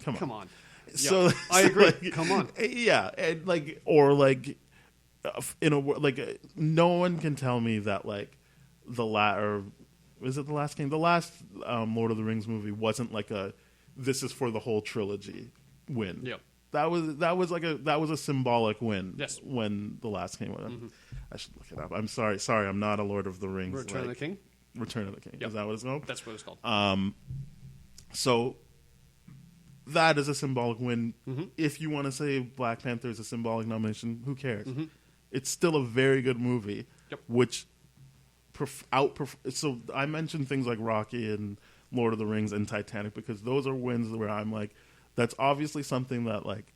C: come on.
D: Yeah,
C: So
D: I agree.
C: like,
D: Come on.
C: Yeah, and in a no one can tell me that like or is it the last game? The last Lord of the Rings movie wasn't like this is for the whole trilogy win.
D: Yep.
C: That was a symbolic win.
D: Yes.
C: When the last game went. I should look it up. I'm sorry, I'm not a Lord of the Rings.
D: Return of the King.
C: Return of the King.
D: Yep.
C: Is that what it's called?
D: That's what it's called.
C: So that is a symbolic win. If you want to say Black Panther is a symbolic nomination, who cares? It's still a very good movie,
D: Yep.
C: which so I mentioned things like Rocky and Lord of the Rings and Titanic because those are wins where I'm like, that's obviously something that like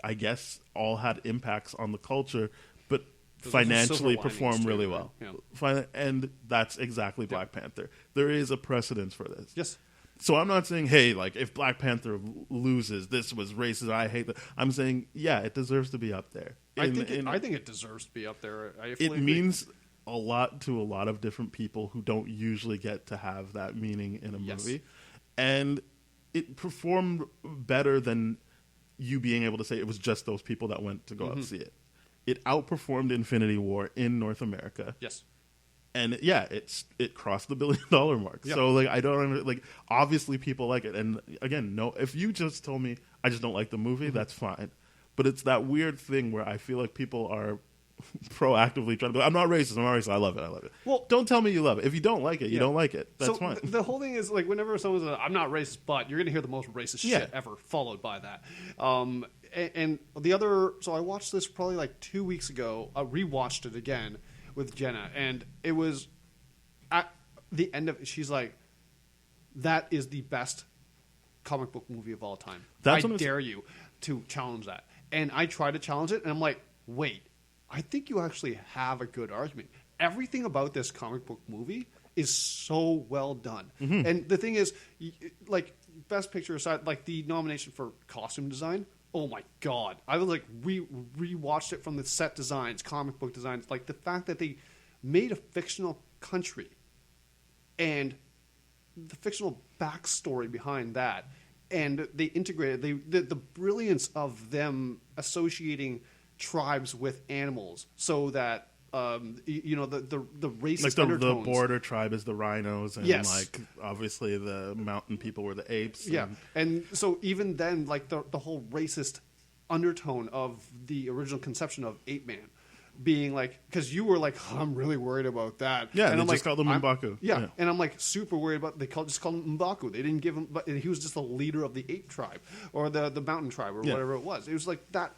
C: I guess all had impacts on the culture, but financially performed really well.
D: Yeah.
C: And that's exactly Black Panther. There is a precedence for this.
D: Yes.
C: So I'm not saying, hey, like if Black Panther loses, this was racist. I hate that. I'm saying, yeah, it deserves to be up there.
D: I think it deserves to be up there.
C: It means a lot to a lot of different people who don't usually get to have that meaning in a movie, and it performed better than you being able to say it was just those people that went to go out and see it. It outperformed Infinity War in North America.
D: Yes.
C: And yeah, it crossed the $1 billion mark.
D: Yep.
C: So like I don't like obviously people like it. And again, no, if you just told me I just don't like the movie, that's fine. But it's that weird thing where I feel like people are proactively trying to go, I'm not racist. I love it. Well, don't tell me you love it. If you don't like it, you don't like it. That's fine.
D: The whole thing is like whenever someone says I'm not racist, but you're going to hear the most racist shit ever followed by that. And the other, so I watched this probably like 2 weeks ago. I rewatched it again with Jenna, and it was at the end of it, she's like, that is the best comic book movie of all time. I dare you to challenge that. And I try to challenge it, and I'm like, wait, I think you actually have a good argument. Everything about this comic book movie is so well done. And the thing is, like, Best Picture aside, like the nomination for costume design, oh my God. I was like, rewatched it from the set designs, comic book designs, like the fact that they made a fictional country and the fictional backstory behind that. And they integrated the brilliance of them associating tribes with animals so that the racist
C: like
D: undertones.
C: The border tribe is the rhinos, and like obviously the mountain people were the apes.
D: Yeah, and so even then, like the whole racist undertone of the original conception of Ape Man being like, because you were like, I'm really worried about that.
C: Yeah,
D: and
C: they just called him M'Baku.
D: Yeah, and I'm like super worried about just called him M'Baku. They didn't give him, but he was just the leader of the ape tribe or the mountain tribe or whatever it was. It was like that.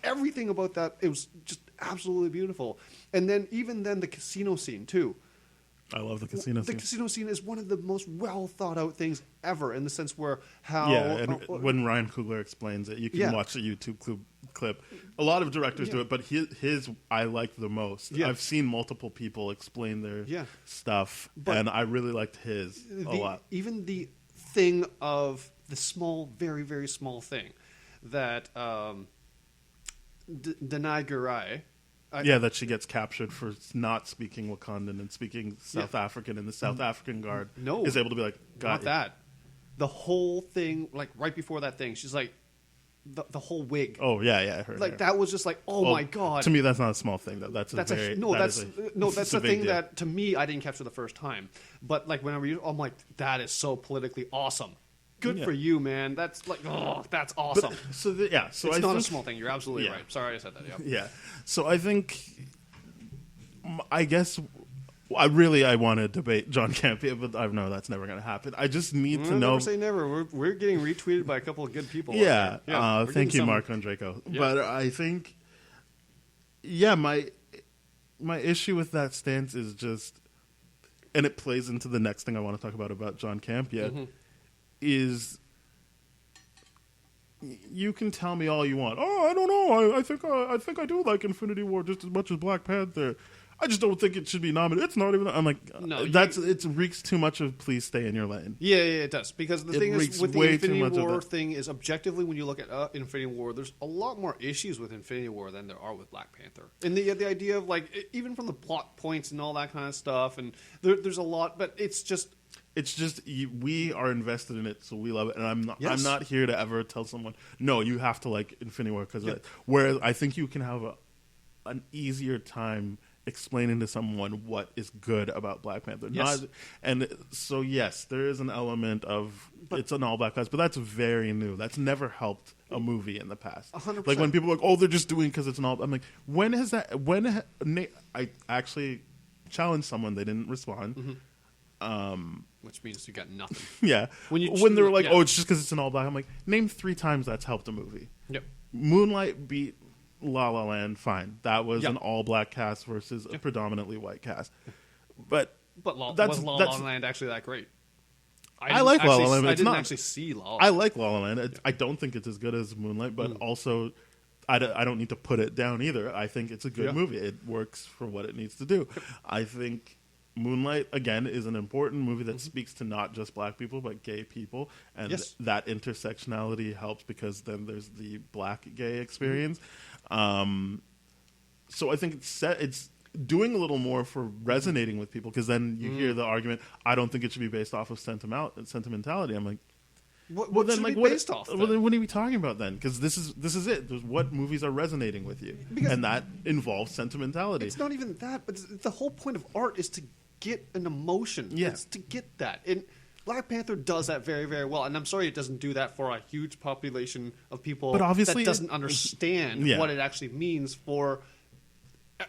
D: Everything about that, it was just absolutely beautiful. And then even then, the casino scene too.
C: I love the casino scene.
D: The casino scene is one of the most well thought out things ever, in the sense where
C: when Ryan Coogler explains it, you can watch a YouTube clip. A lot of directors do it, but his I liked the most.
D: Yeah.
C: I've seen multiple people explain their stuff, and I really liked his a lot.
D: Even the thing of the small, very, very small thing that Danai Gurira.
C: That she gets captured for not speaking Wakandan and speaking South African, and the South African guard is able to be like,
D: not that. The whole thing, like right before that thing, she's like, the whole wig.
C: Oh yeah, her
D: like
C: hair.
D: That was just like, my God.
C: To me, that's not a small thing though. That's the
D: thing that to me I didn't capture the first time. But like whenever I'm like, that is so politically awesome. Good for you, man. That's like, that's awesome.
C: So
D: it's not a small thing. You're absolutely right. Sorry I said that.
C: Yeah. So I think, I guess, I want to debate John Campea, but I know that's never going to happen. I just need to know.
D: Never say never. We're getting retweeted by a couple of good people.
C: Yeah. Thank you, Mark Andreyko. Yeah. But I think, my issue with that stance is just, and it plays into the next thing I want to talk about John Campea. Is you can tell me all you want. Oh, I don't know. I think I do like Infinity War just as much as Black Panther. I just don't think it should be nominated. It's not even. I'm like,
D: No,
C: it reeks too much of please stay in your lane.
D: Yeah, it does. Because the thing is, with the
C: way too
D: Infinity
C: much of
D: War
C: that.
D: thing is, objectively, when you look at Infinity War, there's a lot more issues with Infinity War than there are with Black Panther. And the idea of, like, even from the plot points and all that kind of stuff, and there's a lot, but it's just...
C: we are invested in it, so we love it. And I'm
D: Yes.
C: not here to ever tell someone, no, you have to like Infinity War because whereas I think you can have an easier time explaining to someone what is good about Black Panther.
D: Yes.
C: So yes, there is an element of it's an all black cast, but that's very new. That's never helped a movie in the past.
D: 100%.
C: Like when people are like, oh, they're just doing because it's an all. I'm like, when has that? I actually challenged someone, they didn't respond.
D: Which means you got nothing.
C: Yeah. When they were like, oh, it's just because it's an all black. I'm like, name 3 times that's helped a movie.
D: Yep.
C: Moonlight beat La La Land, fine. That was
D: Yep.
C: an all black cast versus a predominantly white cast. But
D: Was La La Land actually that great?
C: I like La La Land. But
D: I
C: it's
D: didn't
C: not.
D: actually see La La
C: I
D: Land.
C: like La La Land. I don't think it's as good as Moonlight, but also I don't need to put it down either. I think it's a good movie. It works for what it needs to do. I think Moonlight, again, is an important movie that speaks to not just black people, but gay people. And that intersectionality helps because then there's the black gay experience. So I think it's doing a little more for resonating with people because then you hear the argument, I don't think it should be based off of sentimentality. I'm like,
D: What should it be based off?
C: Well, then what are we talking about then? Because this is it. What movies are resonating with you, and that involves sentimentality.
D: It's not even that, but the whole point of art is to get an emotion.
C: Yeah.
D: It's to get that. And Black Panther does that very, very well. And I'm sorry it doesn't do that for a huge population of people
C: But obviously
D: that doesn't understand what it actually means for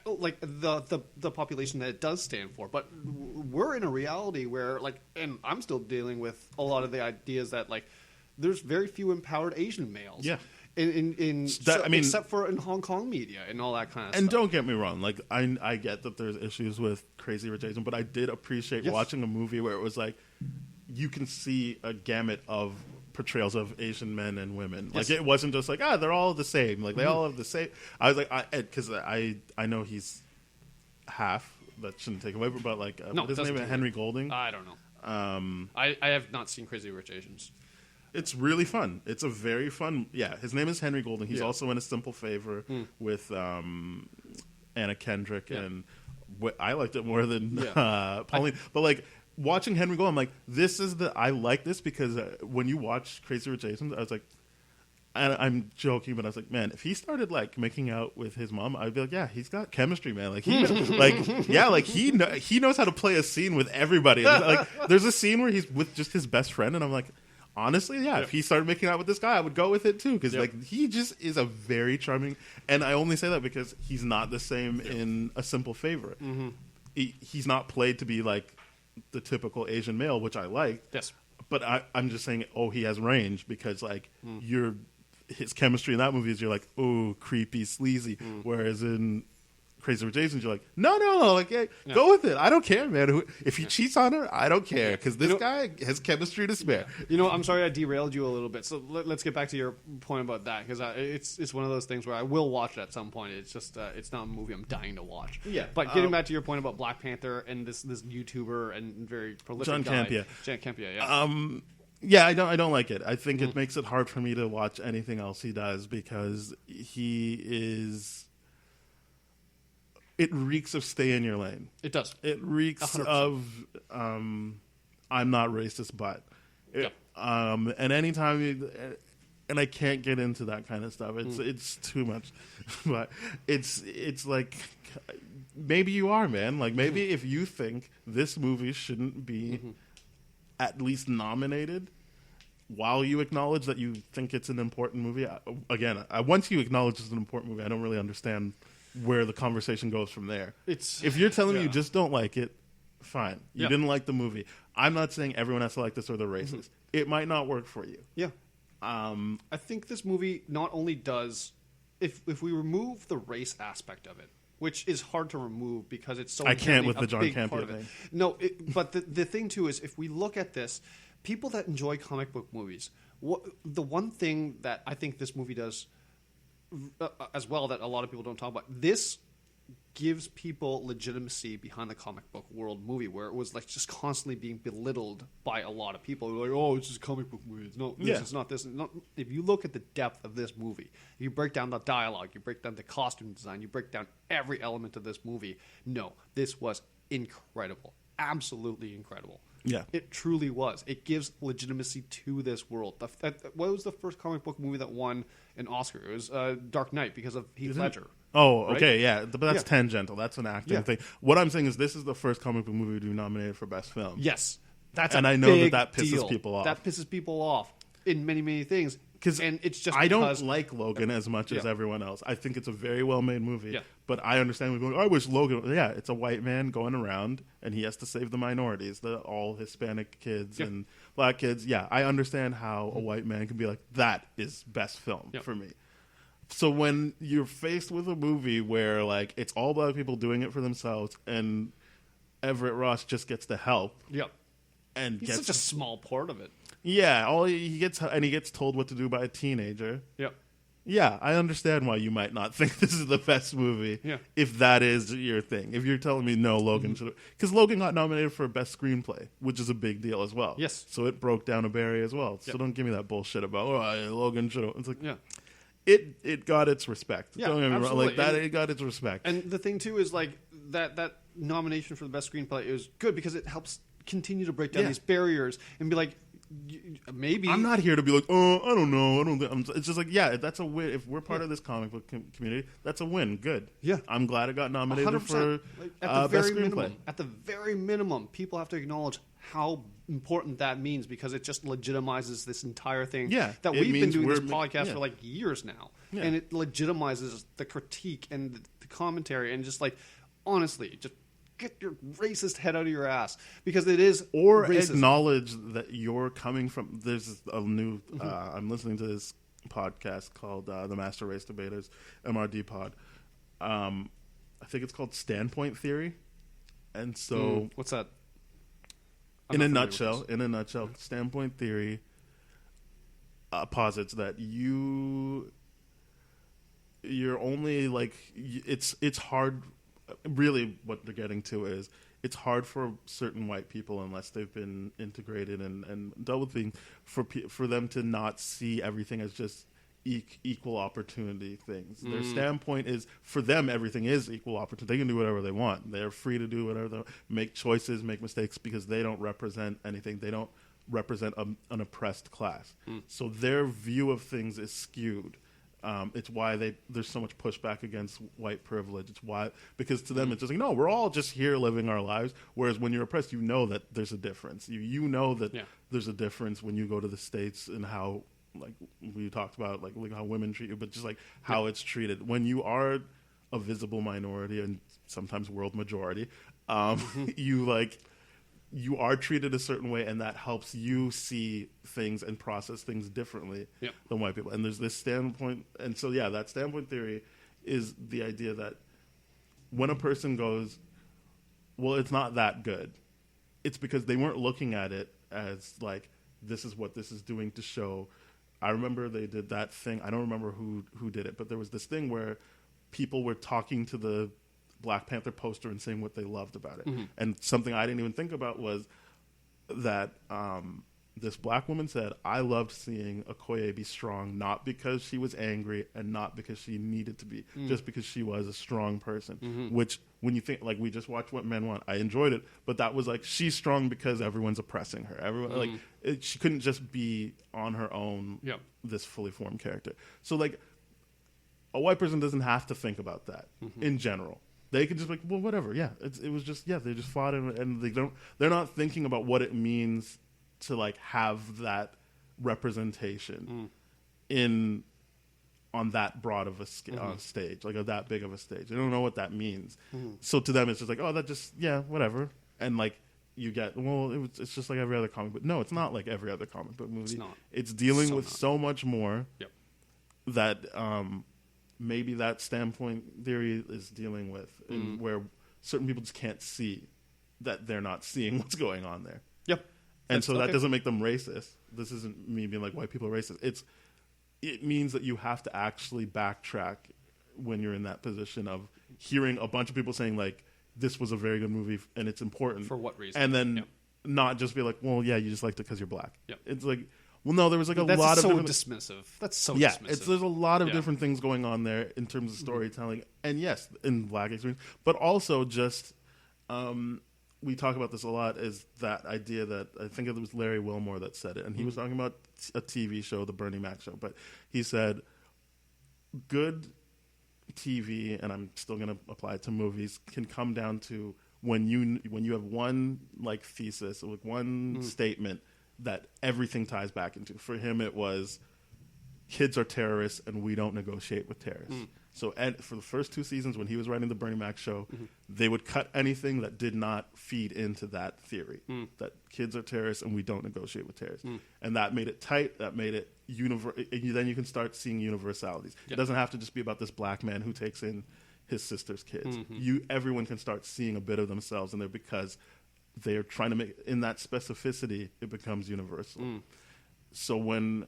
D: like the population that it does stand for. But we're in a reality where, like, and I'm still dealing with a lot of the ideas that, like, there's very few empowered Asian males.
C: Yeah.
D: Except for in Hong Kong media and all that kind of stuff.
C: And don't get me wrong, like I get that there's issues with Crazy Rich Asians, but I did appreciate watching a movie where it was like you can see a gamut of portrayals of Asian men and women. Like it wasn't just like they're all the same. Like they all have the same. I was like, because I know he's half. That shouldn't take away, but like what is his name? Henry Golding.
D: I don't know. I have not seen Crazy Rich Asians.
C: It's really fun. It's a very fun. Yeah, his name is Henry Golding. He's also in A Simple Favor with Anna Kendrick, and I liked it more than Pauline. But like watching Henry Golding, I'm like, I like this because when you watch Crazy Rich Asians, I was like, I'm joking, but I was like, man, if he started like making out with his mom, I'd be like, yeah, he's got chemistry, man. Like he, he knows how to play a scene with everybody. Like there's a scene where he's with just his best friend, and I'm like. Honestly, if he started making out with this guy, I would go with it too because like he just is a very charming. And I only say that because he's not the same in A Simple Favor. He's not played to be like the typical Asian male, which I liked.
D: Yes,
C: but I'm just saying, he has range because like his chemistry in that movie is you're like, oh, creepy, sleazy. Whereas in Crazy Rich Asians, you're like, no, like, go with it. I don't care, man. If he cheats on her, I don't care because this guy has chemistry to spare.
D: I'm sorry I derailed you a little bit. So let's get back to your point about that because it's one of those things where I will watch it at some point. It's just it's not a movie I'm dying to watch.
C: Yeah.
D: But getting back to your point about Black Panther and this YouTuber and very prolific
C: John Campea.
D: John Campea, yeah.
C: Yeah, I don't like it. I think it makes it hard for me to watch anything else he does because he is. It reeks of stay in your lane.
D: It does.
C: It reeks
D: 100%.
C: of I'm not racist, but and anytime and I can't get into that kind of stuff. It's too much, but it's like maybe you are, man. Like maybe if you think this movie shouldn't be at least nominated. While you acknowledge that you think it's an important movie, once you acknowledge it's an important movie, I don't really understand where the conversation goes from there. If you're telling me you just don't like it, fine. You didn't like the movie. I'm not saying everyone has to like this or they're racist. It might not work for you.
D: Yeah. I think this movie not only does, if we remove the race aspect of it, which is hard to remove because it's so
C: I can't with
D: a
C: the John
D: big
C: Campea
D: part of it.
C: thing.
D: No, but the thing too is if we look at this, people that enjoy comic book movies, the one thing that I think this movie does as well that a lot of people don't talk about, this gives people legitimacy behind the comic book world movie, where it was like just constantly being belittled by a lot of people. They're like, oh, it's just a comic book movie. It's not this, it's not this. It's not. If you look at the depth of this movie, you break down the dialogue, you break down the costume design, you break down every element of this movie. No, this was incredible. Absolutely incredible.
C: Yeah.
D: It truly was. It gives legitimacy to this world. What was the first comic book movie that won an Oscar? It was Dark Knight because of Heath Ledger.
C: Oh, okay,
D: right?
C: yeah. But that's tangential. That's an acting thing. What I'm saying is this is the first comic book movie to be nominated for Best Film.
D: Yes. That's
C: and
D: a
C: I know
D: big
C: that pisses
D: deal.
C: people off.
D: That pisses people off in many, many things. And it's just
C: I don't
D: because,
C: like Logan as much as everyone else. I think it's a very well made movie.
D: Yeah.
C: But I understand people going, I wish Logan. Yeah, it's a white man going around and he has to save the minorities, the all Hispanic kids and black kids. Yeah, I understand how a white man can be like, that is best film for me. So when you're faced with a movie where like it's all black people doing it for themselves and Everett Ross just gets the help.
D: Yep.
C: And
D: He's
C: gets
D: such a small part of it.
C: Yeah, all he gets told what to do by a teenager.
D: Yep.
C: Yeah, I understand why you might not think this is the best movie.
D: Yeah.
C: If that is your thing. If you're telling me no, Logan should, because Logan got nominated for best screenplay, which is a big deal as well.
D: Yes.
C: So it broke down a barrier as well. So don't give me that bullshit about Logan should. It's like it got its respect.
D: Yeah,
C: Don't get me wrong.
D: absolutely.
C: Like that, it got its respect.
D: And the thing too is like that nomination for the best screenplay is good because it helps continue to break down these barriers and be like, maybe
C: I'm not here to be like, oh, I don't know, it's just like, that's a win. If we're part of this comic book community, that's a win. Good.
D: Yeah,
C: I'm glad it got nominated
D: 100%.
C: for
D: at the
C: best
D: very
C: screenplay.
D: minimum. At the very minimum, people have to acknowledge how important that means because it just legitimizes this entire thing.
C: Yeah,
D: that
C: it
D: we've been
C: means
D: doing this
C: we're
D: podcast for like years now, and it legitimizes the critique and the commentary and just like honestly, just get your racist head out of your ass because it is
C: or
D: racist.
C: acknowledge that you're coming from. There's a new. I'm listening to this podcast called the Master Race Debaters MRD Pod. I think it's called Standpoint Theory, and so
D: what's that?
C: In a nutshell, Standpoint Theory posits that you're only like it's hard. Really, what they're getting to is it's hard for certain white people, unless they've been integrated and dealt with things, for them to not see everything as just equal opportunity things. Their standpoint is, for them, everything is equal opportunity. They can do whatever they want. They're free to do whatever they want, make choices, make mistakes, because they don't represent anything. They don't represent an oppressed class. So their view of things is skewed. It's why there's so much pushback against white privilege. It's why, because to them it's just like, no, we're all just here living our lives. Whereas when you're oppressed, you know that there's a difference. You know that there's a difference when you go to the States and how, like we talked about, like how women treat you, but just like how it's treated. When you are a visible minority and sometimes world majority, you are treated a certain way, and that helps you see things and process things differently than white people. And there's this standpoint, and so that standpoint theory is the idea that when a person goes, well, it's not that good, it's because they weren't looking at it as like, this is what this is doing to show. I remember they did that thing, I don't remember who did it, but there was this thing where people were talking to the Black Panther poster and saying what they loved about it. And something I didn't even think about was that this black woman said, I loved seeing Okoye be strong, not because she was angry and not because she needed to be, just because she was a strong person. Which, when you think, like, we just watched What Men Want, I enjoyed it, but that was like, she's strong because everyone's oppressing her. Everyone she couldn't just be on her own, this fully formed character. So like, a white person doesn't have to think about that in general. They could just be like, well, whatever. Yeah, it was just, they just fought and they're not thinking about what it means to like have that representation on that broad of a stage, like that big of a stage. They don't know what that means. So to them, it's just like, oh, that just, whatever. And like, you get, well, it's just like every other comic book. No, it's not like every other comic book movie.
D: It's not.
C: It's dealing with so much more that maybe that standpoint theory is dealing with, and where certain people just can't see that they're not seeing what's going on there. And so that doesn't make them racist. This isn't me being like, white people are racist. It means that you have to actually backtrack when you're in that position of, hearing a bunch of people saying like this was a very good movie and it's important
D: For what reason?
C: and then not just be like, well, yeah, you just liked it because you're black.
D: Yep.
C: It's like, well, no, there was like a
D: That's
C: lot
D: so
C: of different...
D: dismissive. That's so
C: yeah,
D: dismissive.
C: there's a lot of different things going on there in terms of storytelling, and yes, in black experience, but also just we talk about this a lot. Is that idea that I think it was Larry Wilmore that said it, and he was talking about a TV show, the Bernie Mac show, but he said good TV, and I'm still going to apply it to movies, can come down to when you have one like thesis or like one statement that everything ties back into. For him, it was kids are terrorists and we don't negotiate with terrorists. So for the first 2 seasons when he was writing the Bernie Mac show, they would cut anything that did not feed into that theory, that kids are terrorists and we don't negotiate with terrorists. And that made it tight, that made it then you can start seeing universalities. It doesn't have to just be about this black man who takes in his sister's kids. Everyone can start seeing a bit of themselves in there because they're trying to make, in that specificity, it becomes universal. So when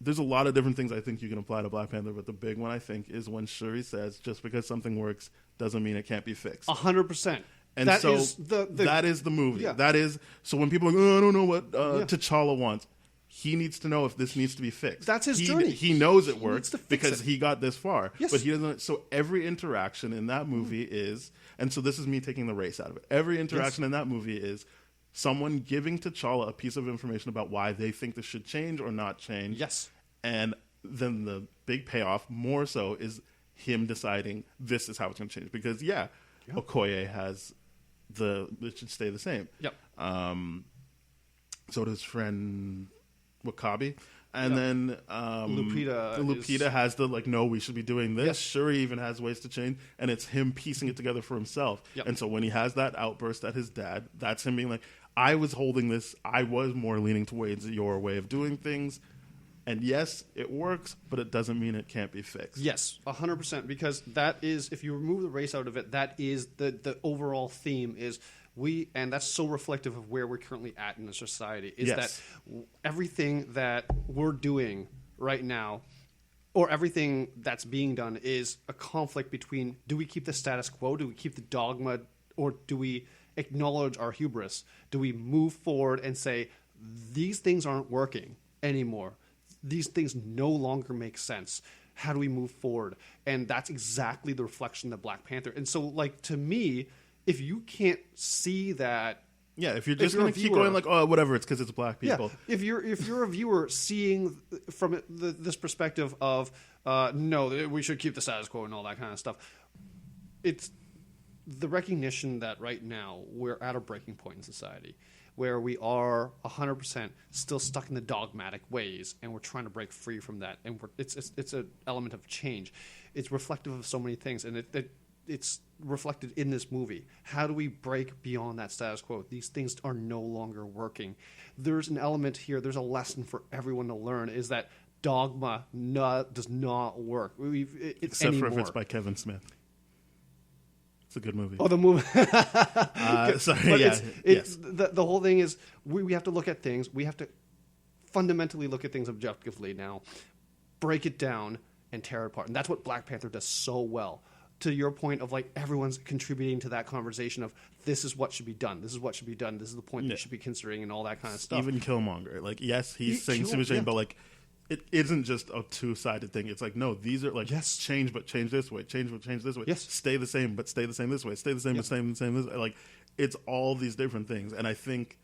C: there's a lot of different things I think you can apply to Black Panther, but the big one I think is when Shuri says, just because something works doesn't mean it can't be fixed.
D: 100%.
C: And
D: that
C: so
D: is
C: that is the movie.
D: Yeah.
C: That is, so when people are like, oh, I don't know what T'Challa wants, he needs to know if this needs to be fixed.
D: That's his journey.
C: He knows it
D: He
C: works
D: needs to fix
C: because
D: it.
C: he got this far.
D: Yes.
C: But he doesn't. So every interaction in that movie is, and so this is me taking the race out of it. Every interaction in that movie is someone giving T'Challa a piece of information about why they think this should change or not change.
D: Yes.
C: And then the big payoff, more so, is him deciding this is how it's going to change. Because, Okoye has it should stay the same.
D: Yep.
C: So does friend Wakabi. And then
D: Lupita
C: has the, like, no, we should be doing this.
D: Yes.
C: Shuri even has ways to change. And it's him piecing it together for himself.
D: Yep.
C: And so when he has that outburst at his dad, that's him being like, I was holding this. I was more leaning towards your way of doing things. And yes, it works, but it doesn't mean it can't be fixed.
D: Yes, 100%, because that is, if you remove the race out of it, that is the overall theme is and that's so reflective of where we're currently at in the society, is that everything that we're doing right now, or everything that's being done, is a conflict between, do we keep the status quo, do we keep the dogma, or do we acknowledge our hubris? Do we move forward and say, these things aren't working anymore? These things no longer make sense. How do we move forward? And that's exactly the reflection of Black Panther. And so, like, to me, if you can't see that,
C: if you're just going to keep going like, oh, whatever, it's because it's black people.
D: Yeah, if you're a viewer seeing from this perspective of no, we should keep the status quo and all that kind of stuff, it's the recognition that right now we're at a breaking point in society, where we are 100% still stuck in the dogmatic ways, and we're trying to break free from that. And it's an element of change. It's reflective of so many things, and it's reflected in this movie. How do we break beyond that status quo? These things are no longer working. There's an element here. There's a lesson for everyone to learn, is that dogma does not work.
C: Except for if it's by Kevin Smith. It's a good movie.
D: Oh, the movie.
C: Sorry,
D: but the whole thing is we have to look at things. We have to fundamentally look at things objectively now, break it down, and tear it apart. And that's what Black Panther does so well. To your point of, like, everyone's contributing to that conversation of, this is what should be done. This is what should be done. This is the point you should be considering, and all that kind of stuff.
C: Even Killmonger. Like, yes, he's saying Sumachine, but, like, it isn't just a two-sided thing. It's like, no, these are, like, change, but change this way. Change, but change this way.
D: Yes.
C: Stay the same, but stay the same this way. Stay the same, but stay the same this way. Like, it's all these different things. And I think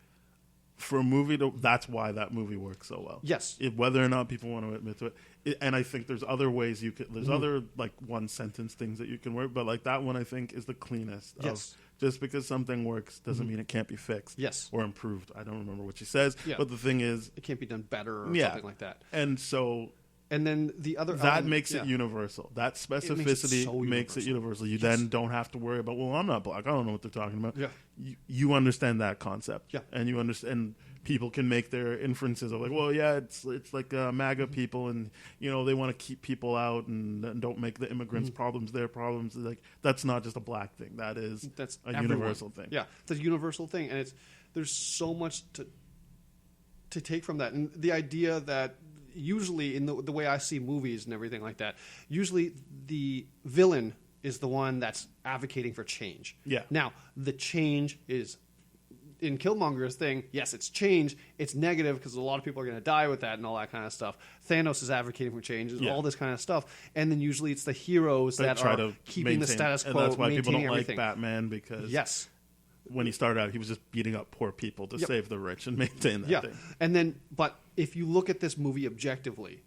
C: for a movie, that's why that movie works so well.
D: Yes.
C: Whether or not people want to admit to it. And I think there's other ways there's other, like, one-sentence things that you can work, but, like, that one I think is the cleanest.
D: Yes.
C: Just because something works doesn't mean it can't be fixed.
D: Yes.
C: Or improved. I don't remember what she says. Yeah. But the thing is,
D: it can't be done better or something like that.
C: And so,
D: and then the other
C: that makes it universal. That specificity makes it universal. You then don't have to worry about, well, I'm not black, I don't know what they're talking about.
D: Yeah.
C: You understand that concept.
D: Yeah.
C: And you understand. People can make their inferences of, like, well, yeah, it's like MAGA people, and, you know, they want to keep people out and don't make the immigrants' problems their problems. Like, that's not just a black thing. That's a universal thing.
D: Yeah, it's a universal thing, and there's so much to take from that. And the idea that usually in the way I see movies and everything like that, usually the villain is the one that's advocating for change.
C: Yeah.
D: Now, the change is, in Killmonger's thing, yes, it's change. It's negative because a lot of people are going to die with that and all that kind of stuff. Thanos is advocating for change and all this kind of stuff. And then usually it's the heroes that
C: try
D: are
C: to
D: keeping the status quo,
C: and that's why people don't
D: everything.
C: like Batman, because
D: Yes.
C: when he started out, he was just beating up poor people to save the rich and maintain that thing.
D: And then, but if you look at this movie objectively,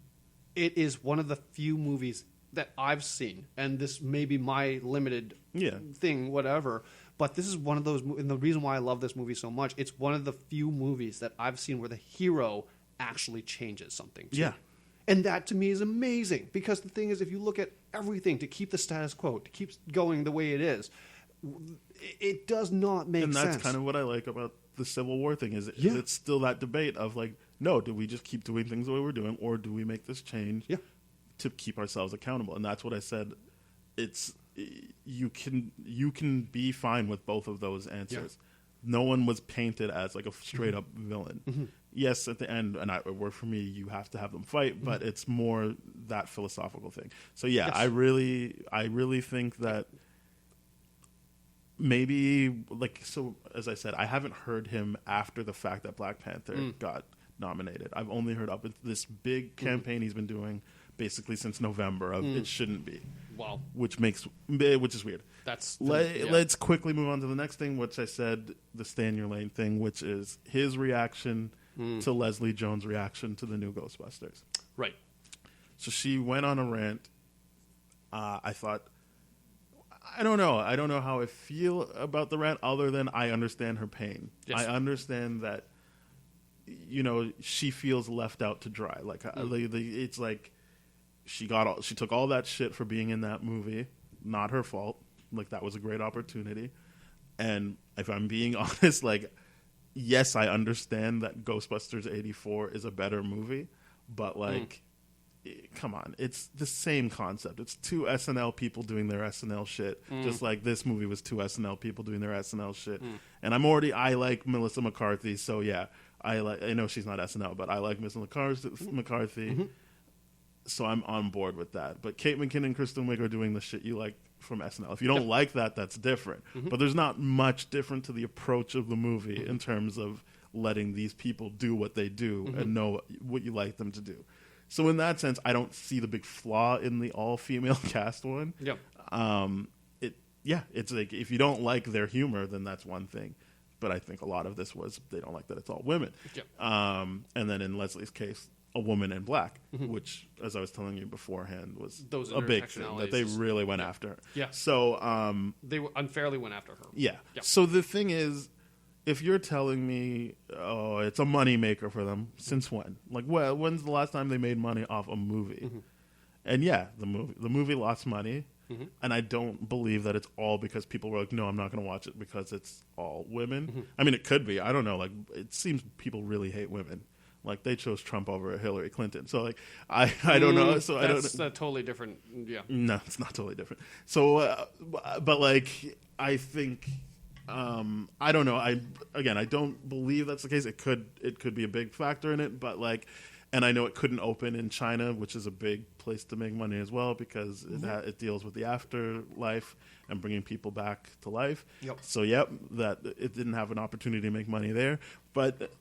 D: it is one of the few movies that I've seen, and this may be my limited thing, whatever, but this is one of those, and the reason why I love this movie so much, it's one of the few movies that I've seen where the hero actually changes something too.
C: Yeah.
D: And that to me is amazing, because the thing is, if you look at everything to keep the status quo, to keep going the way it is, it does not make sense.
C: And that's kind of what I like about the Civil War thing, is it's still that debate of like, no, do we just keep doing things the way we're doing, or do we make this change to keep ourselves accountable? And that's what I said. It's you can be fine with both of those answers. No one was painted as like a straight up villain. Mm-hmm. Yes, at the end, and it worked for me, you have to have them fight, but it's more that philosophical thing. So yeah, I really think that maybe, like, so as I said, I haven't heard him after the fact that Black Panther got nominated. I've only heard up into this big campaign he's been doing basically since November of It Shouldn't Be.
D: Wow.
C: Which is weird. Let's quickly move on to the next thing, which I said, the stay in your lane thing, which is his reaction to Leslie Jones' reaction to the new Ghostbusters.
D: Right.
C: So she went on a rant. I thought, I don't know how I feel about the rant, other than I understand her pain. Yes. I understand that, she feels left out to dry. Like, it's like she took all that shit for being in that movie. Not her fault. Like, that was a great opportunity. And if I'm being honest, like, yes, I understand that Ghostbusters 84 is a better movie, but like, come on, it's the same concept. It's two SNL people doing their SNL shit, just like this movie was two SNL people doing their SNL shit. And I like Melissa McCarthy, so yeah, I know she's not SNL, but I like Miss McCarthy, so I'm on board with that. But Kate McKinnon and Kristen Wiig are doing the shit you like from SNL. If you don't like that, that's different. But there's not much different to the approach of the movie in terms of letting these people do what they do and know what you like them to do. So in that sense, I don't see the big flaw in the all-female cast one.
D: Yep.
C: It's like, if you don't like their humor, then that's one thing. But I think a lot of this was they don't like that it's all women.
D: Yep.
C: And then in Leslie's case, a woman in black, which, as I was telling you beforehand, was a big thing that they really went after.
D: Yeah.
C: So
D: they unfairly went after her.
C: Yeah.
D: Yep.
C: So the thing is, if you're telling me, oh, it's a money maker for them, since when? Like, well, when's the last time they made money off a movie? And yeah, the movie lost money, and I don't believe that it's all because people were like, no, I'm not going to watch it because it's all women. I mean, it could be. I don't know. Like, it seems people really hate women. Like, they chose Trump over Hillary Clinton. So, like, I don't know. So
D: that's a totally different. Yeah.
C: No, it's not totally different. So, but like, I think. I don't know. I don't believe that's the case. It could be a big factor in it, but like, and I know it couldn't open in China, which is a big place to make money as well, because it deals with the afterlife and bringing people back to life.
D: Yep.
C: So that it didn't have an opportunity to make money there. But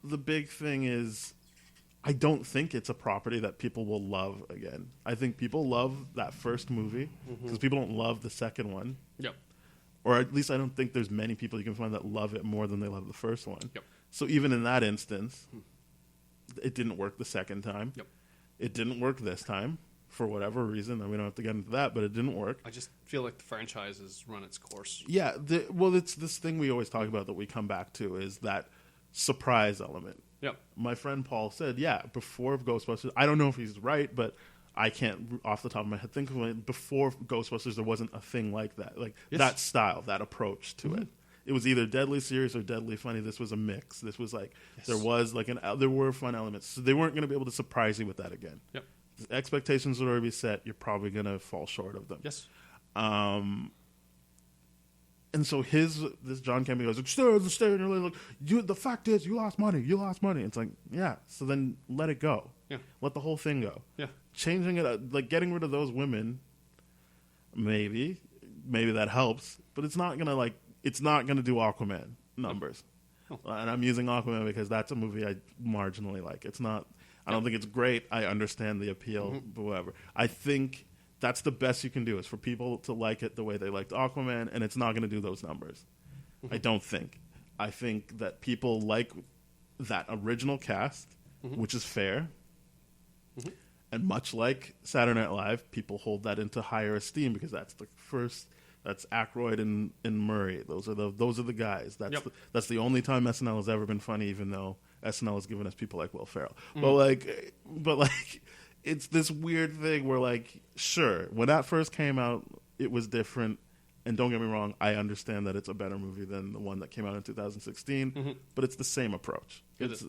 C: the big thing is, I don't think it's a property that people will love again. I think people love that first movie because people don't love the second one.
D: Yep.
C: Or at least I don't think there's many people you can find that love it more than they love the first one.
D: Yep.
C: So even in that instance, it didn't work the second time.
D: Yep.
C: It didn't work this time for whatever reason. And we don't have to get into that, but it didn't work.
D: I just feel like the franchise has run its course.
C: Yeah. It's this thing we always talk about that we come back to, is that surprise element.
D: Yep.
C: My friend Paul said, before Ghostbusters, I don't know if he's right, but I can't, off the top of my head, think of it. Before Ghostbusters, there wasn't a thing like that. Like, that style, that approach to it. It was either deadly serious or deadly funny. This was a mix. This was like, there was like there were fun elements. So they weren't going to be able to surprise you with that again.
D: Yep.
C: The expectations would already be set. You're probably going to fall short of them.
D: Yes.
C: And so this John Campea goes, stay in your lane. Like, the fact is, you lost money. It's like, yeah. So then let it go.
D: Yeah.
C: Let the whole thing go.
D: Yeah.
C: Changing it, like getting rid of those women, maybe that helps, but it's not gonna do Aquaman numbers.
D: Oh.
C: And I'm using Aquaman because that's a movie I marginally like. It's not. I don't think it's great. I understand the appeal, but whatever. I think that's the best you can do is for people to like it the way they liked Aquaman, and it's not going to do those numbers. I don't think. I think that people like that original cast, which is fair. And much like Saturday Night Live, people hold that into higher esteem because that's the first. That's Aykroyd and Murray. Those are the guys. That's the only time SNL has ever been funny, even though SNL has given us people like Will Ferrell. But like, it's this weird thing where like, sure, when that first came out, it was different. And don't get me wrong, I understand that it's a better movie than the one that came out in 2016. But it's the same approach. It's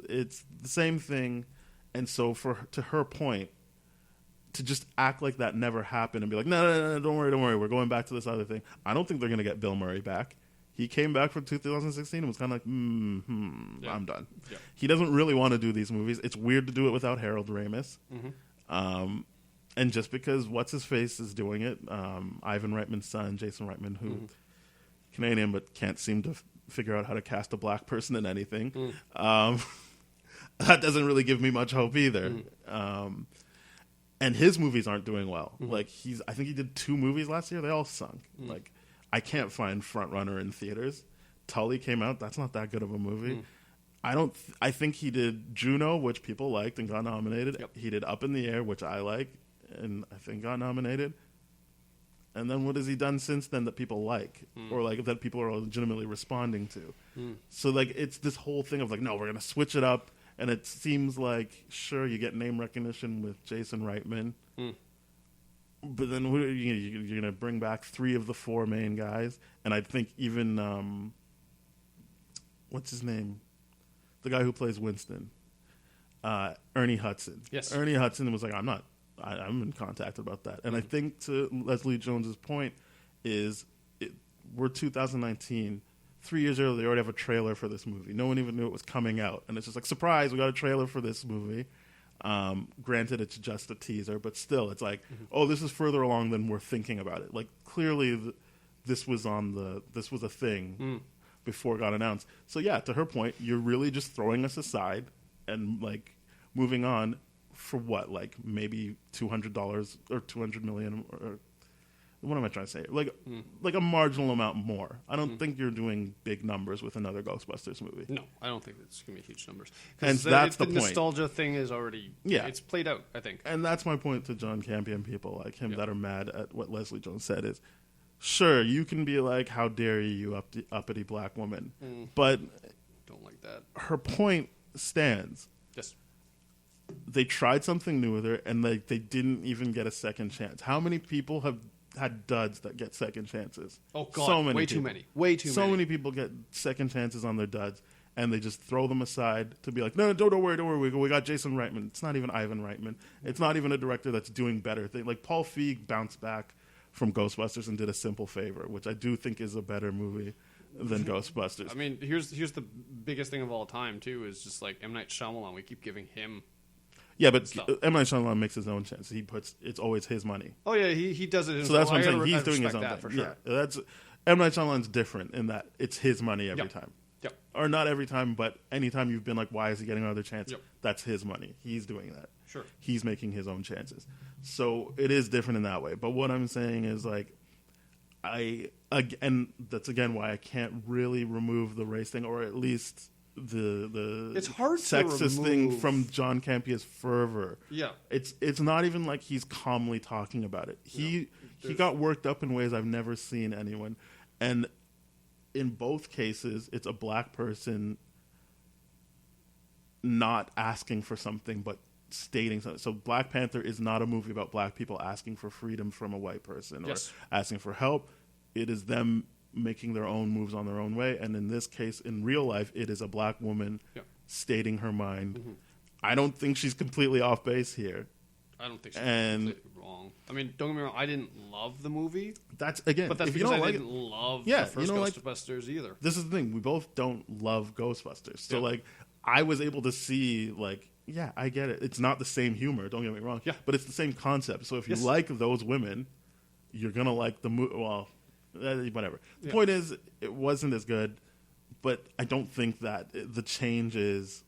C: the same thing. And so to her point, to just act like that never happened and be like, no, don't worry, we're going back to this other thing. I don't think they're going to get Bill Murray back. He came back for 2016 and was kind of like, I'm done. Yeah. He doesn't really want to do these movies. It's weird to do it without Harold Ramis. And just because What's-His-Face is doing it, Ivan Reitman's son, Jason Reitman, who Canadian but can't seem to figure out how to cast a black person in anything, that doesn't really give me much hope either. And his movies aren't doing well. Like I think he did 2 movies last year. They all sunk. Like I can't find Front Runner in theaters. Tully came out. That's not that good of a movie. I think he did Juno, which people liked and got nominated. He did Up in the Air, which I like and I think got nominated. And then what has he done since then that people like or like that people are legitimately responding to? So like it's this whole thing of like, no, we're gonna switch it up. And it seems like, sure, you get name recognition with Jason Reitman. But then you're going to bring back 3 of the 4 main guys. And I think even, what's his name? The guy who plays Winston. Ernie Hudson.
D: Yes.
C: Ernie Hudson was like, I'm in contact about that. And I think to Leslie Jones's point is we're 2019. 3 years earlier, they already have a trailer for this movie. No one even knew it was coming out. And it's just like, surprise, we got a trailer for this movie. Granted, it's just a teaser, but still, it's like, oh, this is further along than we're thinking about it. Like, clearly, this was a thing before it got announced. So, yeah, to her point, you're really just throwing us aside and, like, moving on for what? Like, maybe $200 or $200 million or what am I trying to say? Like a marginal amount more. I don't think you're doing big numbers with another Ghostbusters movie.
D: No, I don't think it's going to be huge numbers.
C: And that's the point.
D: The nostalgia thing is already, it's played out, I think.
C: And that's my point to John Campea and people like him that are mad at what Leslie Jones said is, sure, you can be like, how dare you, uppity black woman. But
D: don't like that.
C: Her point stands.
D: Yes.
C: They tried something new with her, and they didn't even get a second chance. How many people have had duds that get second chances?
D: Oh God,
C: so many
D: way
C: people.
D: too many. Way too many.
C: So many people get second chances on their duds, and they just throw them aside to be like, no, don't worry. We got Jason Reitman. It's not even Ivan Reitman. It's not even a director that's doing better things. Like Paul Feig bounced back from Ghostbusters and did A Simple Favor, which I do think is a better movie than Ghostbusters.
D: I mean, here's the biggest thing of all time too is just like M. Night Shyamalan. We keep giving him.
C: Yeah, but M. Night Shyamalan makes his own chance. It's always his money.
D: Oh yeah, he does it.
C: So that's what I'm saying. He's doing his own
D: thing.
C: For
D: sure.
C: Yeah, that's M. Night Shyamalan's different in that it's his money every time.
D: Yep.
C: Or not every time, but anytime you've been like, why is he getting another chance? That's his money. He's doing that.
D: Sure.
C: He's making his own chances. So it is different in that way. But what I'm saying is like, and that's again why I can't really remove the race thing, or at least the
D: it's hard
C: sexist
D: to
C: thing from John Campea's fervor.
D: Yeah,
C: it's not even like he's calmly talking about it. He got worked up in ways I've never seen anyone, and in both cases, it's a black person not asking for something but stating something. So Black Panther is not a movie about black people asking for freedom from a white person or asking for help. It is them making their own moves on their own way. And in this case, in real life, it is a black woman stating her mind. I don't think she's completely off base here.
D: I don't think she's completely wrong. I mean, don't get me wrong, I didn't love the movie.
C: That's, again,
D: but that's
C: if
D: because
C: you don't
D: I didn't love the first Ghostbusters either.
C: This is the thing. We both don't love Ghostbusters. So, like, I was able to see, like, yeah, I get it. It's not the same humor, don't get me wrong.
D: Yeah.
C: But it's the same concept. So if you like those women, you're gonna like the movie. Well, whatever. The point is, it wasn't as good, but I don't think that the changes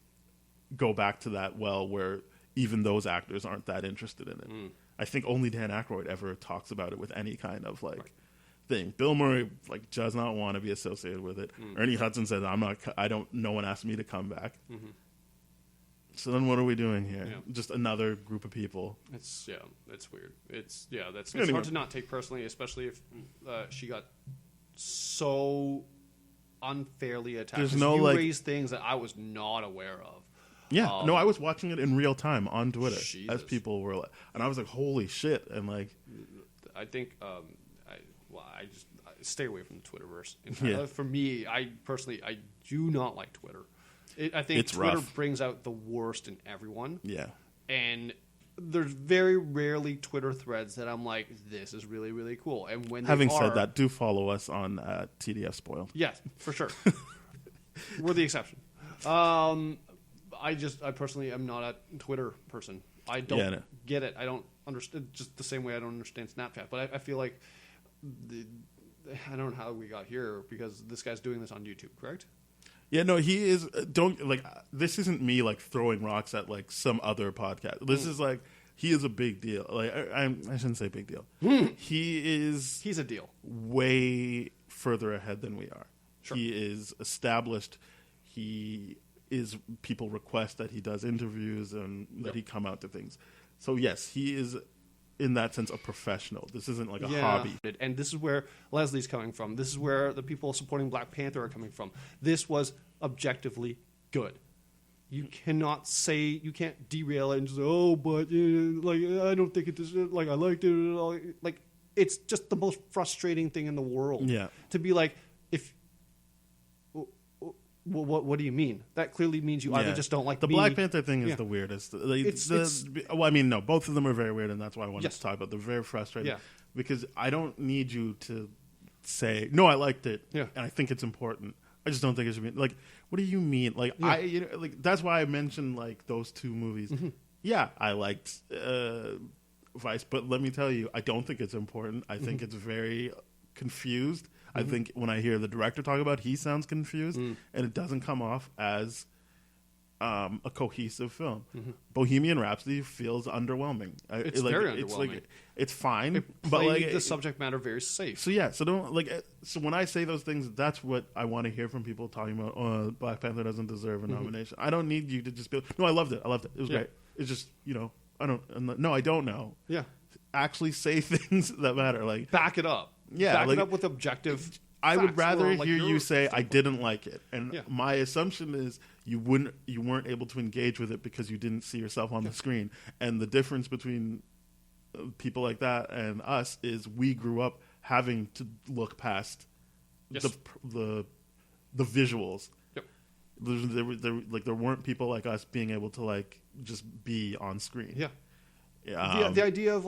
C: go back to that well, where even those actors aren't that interested in it. I think only Dan Aykroyd ever talks about it with any kind of thing. Bill Murray does not want to be associated with it. Ernie Hudson says, "I'm not. I don't. No one asked me to come back." So then, what are we doing here?
D: Yeah.
C: Just another group of people.
D: It's weird. It's hard to not take personally, especially if she got so unfairly attacked.
C: There's no
D: you raised things that I was not aware of.
C: Yeah, no, I was watching it in real time on Twitter
D: Jesus.
C: as people were, and I was like, "Holy shit!" And
D: I think I stay away from the Twitterverse.
C: Yeah.
D: For me, I do not like Twitter. I think
C: It's
D: Twitter
C: rough.
D: brings out the worst in everyone.
C: Yeah.
D: And there's very rarely Twitter threads that I'm like, this is really, really cool. And when
C: Having said that, do follow us on TDF Spoiled.
D: yes, for sure. We're the exception. I personally am not a Twitter person. I don't get it. I don't understand, just the same way I don't understand Snapchat. But I feel like I don't know how we got here, because this guy's doing this on YouTube, correct?
C: Yeah, no, he is. This isn't me throwing rocks at some other podcast. This is he is a big deal. I shouldn't say big deal. He's
D: a deal.
C: Way further ahead than we are.
D: Sure.
C: He is established. People request that he does interviews and that he come out to things. So yes, he is in that sense a professional. This isn't a hobby.
D: And this is where Leslie's coming from. This is where the people supporting Black Panther are coming from. This was objectively good. You can't derail it and just but I don't think it is I liked it. It's just the most frustrating thing in the world.
C: Yeah.
D: To be what do you mean? That clearly means you either just don't like
C: the
D: me.
C: Black Panther thing is the weirdest. No, both of them are very weird, and that's why I wanted to talk about. They're very frustrating because I don't need you to say no. I liked it, and I think it's important. I just don't think it should be what do you mean? That's why I mentioned those two movies. Mm-hmm. Yeah, I liked Vice, but let me tell you, I don't think it's important. I think it's very confused. I think when I hear the director talk about it, he sounds confused, and it doesn't come off as a cohesive film. Bohemian Rhapsody feels underwhelming.
D: It's very underwhelming.
C: It's fine,
D: but the subject matter very safe.
C: So yeah, so don't So when I say those things, that's what I want to hear from people talking about. Oh, Black Panther doesn't deserve a nomination. I don't need you to just be. No, I loved it. It was great. It's just I don't. No, I don't know.
D: Yeah,
C: actually say things that matter.
D: Back it up. Yeah, back it up with objective.
C: I would rather hear you say I didn't like it, and my assumption is you weren't able to engage with it because you didn't see yourself on the screen. And the difference between people like that and us is we grew up having to look past the visuals. Yep. There weren't people like us being able to just be on screen.
D: Yeah. The idea of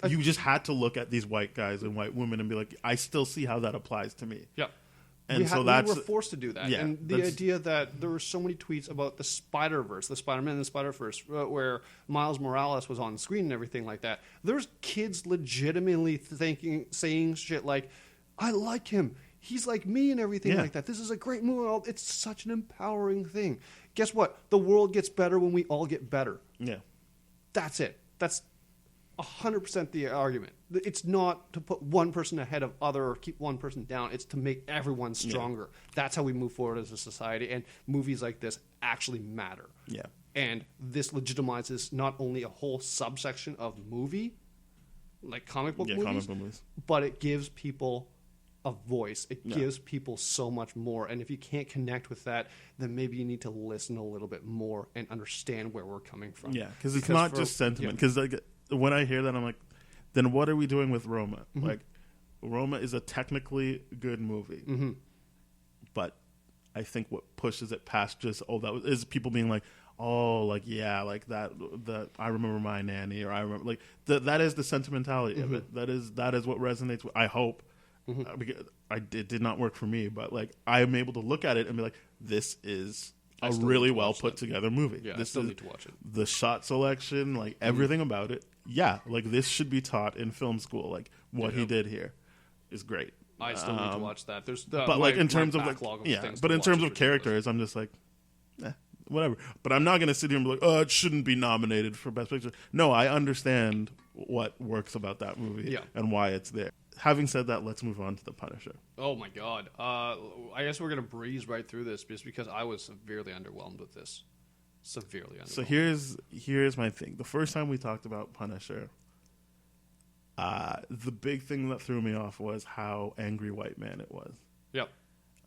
C: you just had to look at these white guys and white women and be like, I still see how that applies to me.
D: Yeah.
C: And we
D: were forced to do that. Yeah, and the idea that there were so many tweets about the Spider-Verse, the Spider-Man and the Spider-Verse, where Miles Morales was on screen and everything like that. There's kids legitimately saying shit like, I like him. He's like me and everything like that. This is a great movie. It's such an empowering thing. Guess what? The world gets better when we all get better.
C: Yeah.
D: That's it. That's 100% the argument. It's not to put one person ahead of other or keep one person down. It's to make everyone stronger. That's how we move forward as a society. And movies like this actually matter.
C: Yeah.
D: And this legitimizes not only a whole subsection of movie, like comic book movies, but it gives people a voice. It gives people so much more. And if you can't connect with that, then maybe you need to listen a little bit more and understand where we're coming from.
C: Yeah, because it's not just sentiment. Because when I hear that, I'm like, then what are we doing with Roma? Roma is a technically good movie, but I think what pushes it past just is people being like, that I remember my nanny, or I remember that is the sentimentality of it. That is what resonates with, I hope. Because it did not work for me, but I am able to look at it and be like, this is a
D: still
C: really
D: need to
C: well
D: watch
C: put together movie.
D: Yeah, I
C: This
D: still
C: is
D: need to watch it.
C: the shot selection, like everything about it. Yeah, like this should be taught in film school. Like what he did here is great.
D: I still need to watch that. There's
C: But like in terms of like,
D: backlog
C: yeah,
D: things
C: but
D: to
C: in
D: watch
C: terms
D: is
C: of
D: ridiculous.
C: characters, I'm just like, whatever. But I'm not going to sit here and be like, oh, it shouldn't be nominated for Best Picture. No, I understand what works about that movie and why it's there. Having said that, let's move on to The Punisher.
D: Oh my god! I guess we're gonna breeze right through this just because I was severely underwhelmed with this. Severely underwhelmed.
C: So here's my thing. The first time we talked about Punisher, the big thing that threw me off was how angry white man it was.
D: Yep.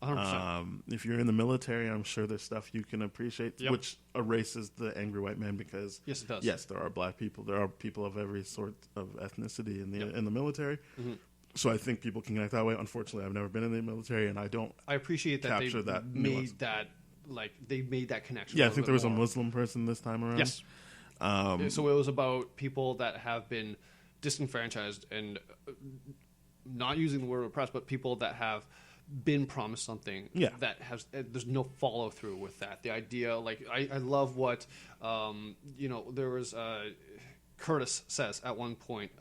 D: 100%.
C: If you're in the military, I'm sure there's stuff you can appreciate, which erases the angry white man because
D: yes, it does.
C: Yes, there are black people. There are people of every sort of ethnicity in the military. Mm-hmm. So I think people can connect that way. Unfortunately, I've never been in the military, and I don't.
D: I appreciate that
C: capture
D: they
C: that
D: made
C: nuance.
D: that they made that connection.
C: Yeah, I think there was a Muslim person this time around.
D: Yes. So it was about people that have been disenfranchised and not using the word oppressed, but people that have been promised something that has there's no follow through with that. The idea, like I love what there was Curtis says at one point,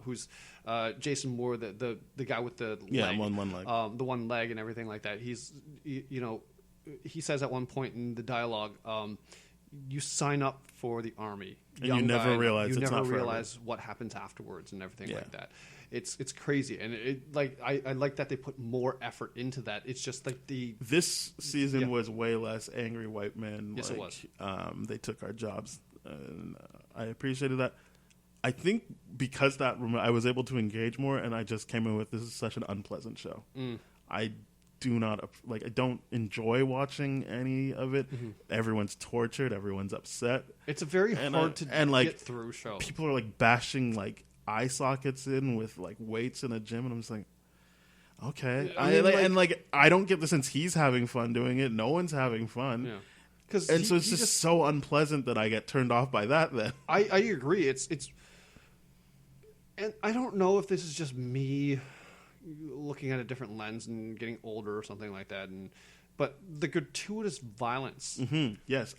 D: who's Jason Moore, the guy with the leg,
C: one leg,
D: the one leg and everything like that. He's he says at one point in the dialogue, you sign up for the army,
C: and you never realize
D: what happens afterwards and everything like that. It's crazy, and I like that they put more effort into that. It's just like
C: this season was way less angry white men.
D: Yes, it was.
C: They took our jobs, and I appreciated that. I think because I was able to engage more, and I just came in with this is such an unpleasant show. I do not I don't enjoy watching any of it. Mm-hmm. Everyone's tortured. Everyone's upset.
D: It's a very hard to get through show.
C: People are like bashing like eye sockets in with like weights in a gym, and I'm just like, okay. I don't get the sense he's having fun doing it. No one's having fun.
D: Yeah.
C: So it's just so unpleasant that I get turned off by that. Then
D: I agree. It's and I don't know if this is just me looking at a different lens and getting older or something like that. But the gratuitous violence,
C: yes,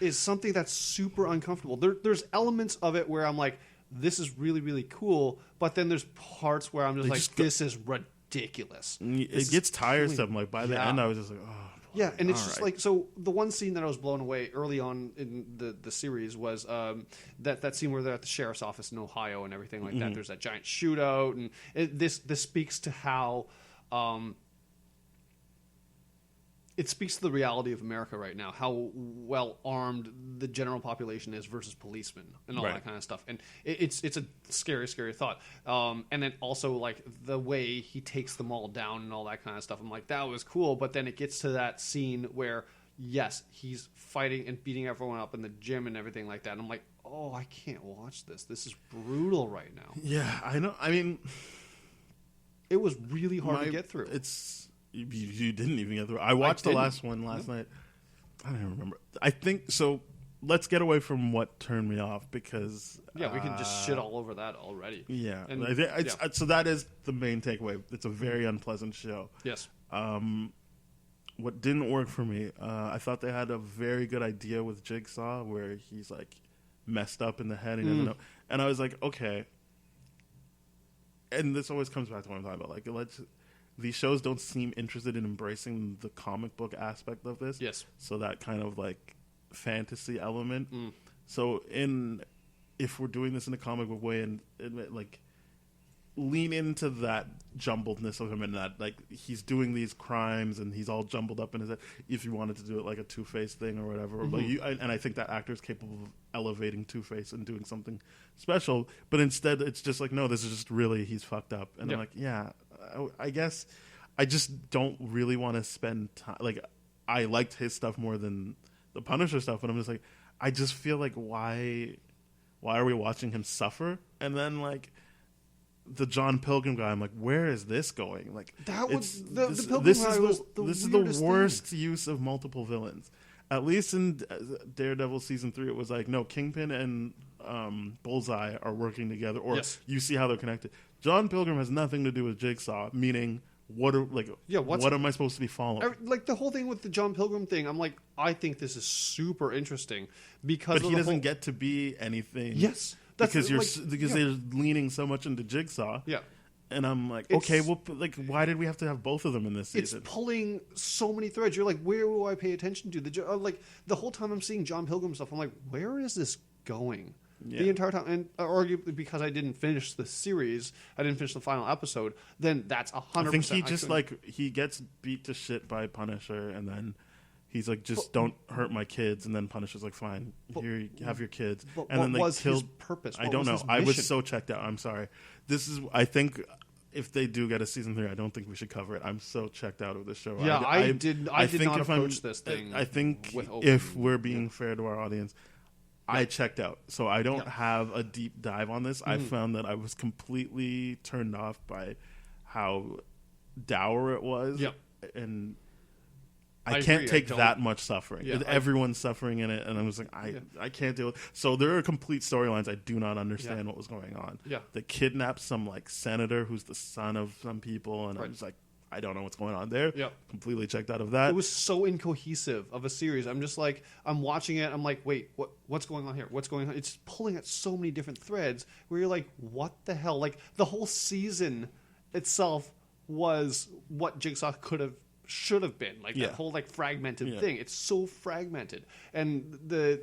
D: is something that's super uncomfortable. There's elements of it where I'm like, this is really, really cool, but then there's parts where I'm just like, this is ridiculous.
C: It gets tiresome. Like by the end, I was just like, oh.
D: Yeah, and it's just like, so the one scene that I was blown away early on in the series was that scene where they're at the sheriff's office in Ohio and everything like that. There's that giant shootout, and this speaks to how it speaks to the reality of America right now, how well armed the general population is versus policemen and all that kind of stuff. And it's a scary, scary thought. And then also like the way he takes them all down and all that kind of stuff. I'm like, that was cool. But then it gets to that scene where, yes, he's fighting and beating everyone up in the gym and everything like that. And I'm like, oh, I can't watch this. This is brutal right now.
C: Yeah, I know. I mean,
D: it was really hard to get through.
C: You didn't even get through. I watched the last one last night. I don't even remember. I think so. Let's get away from what turned me off because
D: we can just shit all over that already.
C: Yeah, and so that is the main takeaway. It's a very unpleasant show.
D: Yes.
C: What didn't work for me, I thought they had a very good idea with Jigsaw where he's like messed up in the head and doesn't know. And I was like, okay. And this always comes back to what I'm talking about. Like, these shows don't seem interested in embracing the comic book aspect of this.
D: Yes.
C: So that kind of like fantasy element. So if we're doing this in a comic book way and like lean into that jumbledness of him and that like he's doing these crimes and he's all jumbled up in his head. If you wanted to do it like a Two-Face thing or whatever, and I think that actor is capable of elevating Two-Face and doing something special. But instead, it's just like, no, this is just really he's fucked up. And I'm like, yeah. I guess I just don't really want to spend time. Like, I liked his stuff more than the Punisher stuff, but I'm just like, I just feel like why are we watching him suffer? And then like the John Pilgrim guy, I'm like, where is this going? Like
D: that was the Pilgrim guy was the
C: this is the worst use of multiple villains. At least in Daredevil season 3, it was like, no, Kingpin and Bullseye are working together, or you see how they're connected. John Pilgrim has nothing to do with Jigsaw, meaning what are like?
D: Yeah,
C: what am I supposed to be following?
D: Like the whole thing with the John Pilgrim thing, I'm like, I think this is super interesting because
C: But he doesn't get to be anything.
D: Yes,
C: because they're leaning so much into Jigsaw.
D: Yeah.
C: And I'm like, okay, well, like, why did we have to have both of them in this season?
D: It's pulling so many threads. You're like, where will I pay attention to? Like the whole time I'm seeing John Pilgrim stuff, I'm like, where is this going? Yeah. The entire time, and arguably because I didn't finish the series, I didn't finish the final episode. Then that's 100%.
C: I think he just he gets beat to shit by Punisher, and then he's like, just don't hurt my kids. And then Punisher's like, fine, here you have your kids.
D: But
C: and
D: what
C: then they
D: was
C: killed.
D: his purpose?
C: I don't know. I was so checked out. I'm sorry. I think if they do get a season 3, I don't think we should cover it. I'm so checked out of the show.
D: Yeah, I did not approach this thing.
C: I think
D: with
C: if we're being fair to our audience, I checked out. So I don't have a deep dive on this. I found that I was completely turned off by how dour it was.
D: Yep.
C: And I can't
D: agree.
C: take that much suffering.
D: Yeah,
C: Everyone's suffering in it, and I was like, I can't deal with. So there are complete storylines I do not understand what was going on.
D: Yeah.
C: They kidnapped some like senator who's the son of some people, and I was like, I don't know what's going on there.
D: Yep.
C: Completely checked out of that.
D: It was so incohesive of a series. I'm just like, I'm watching it. I'm like, wait, what's going on here? What's going on? It's pulling at so many different threads where you're like, what the hell? Like the whole season itself was what Jigsaw should have been, like that whole like fragmented thing. It's so fragmented, and the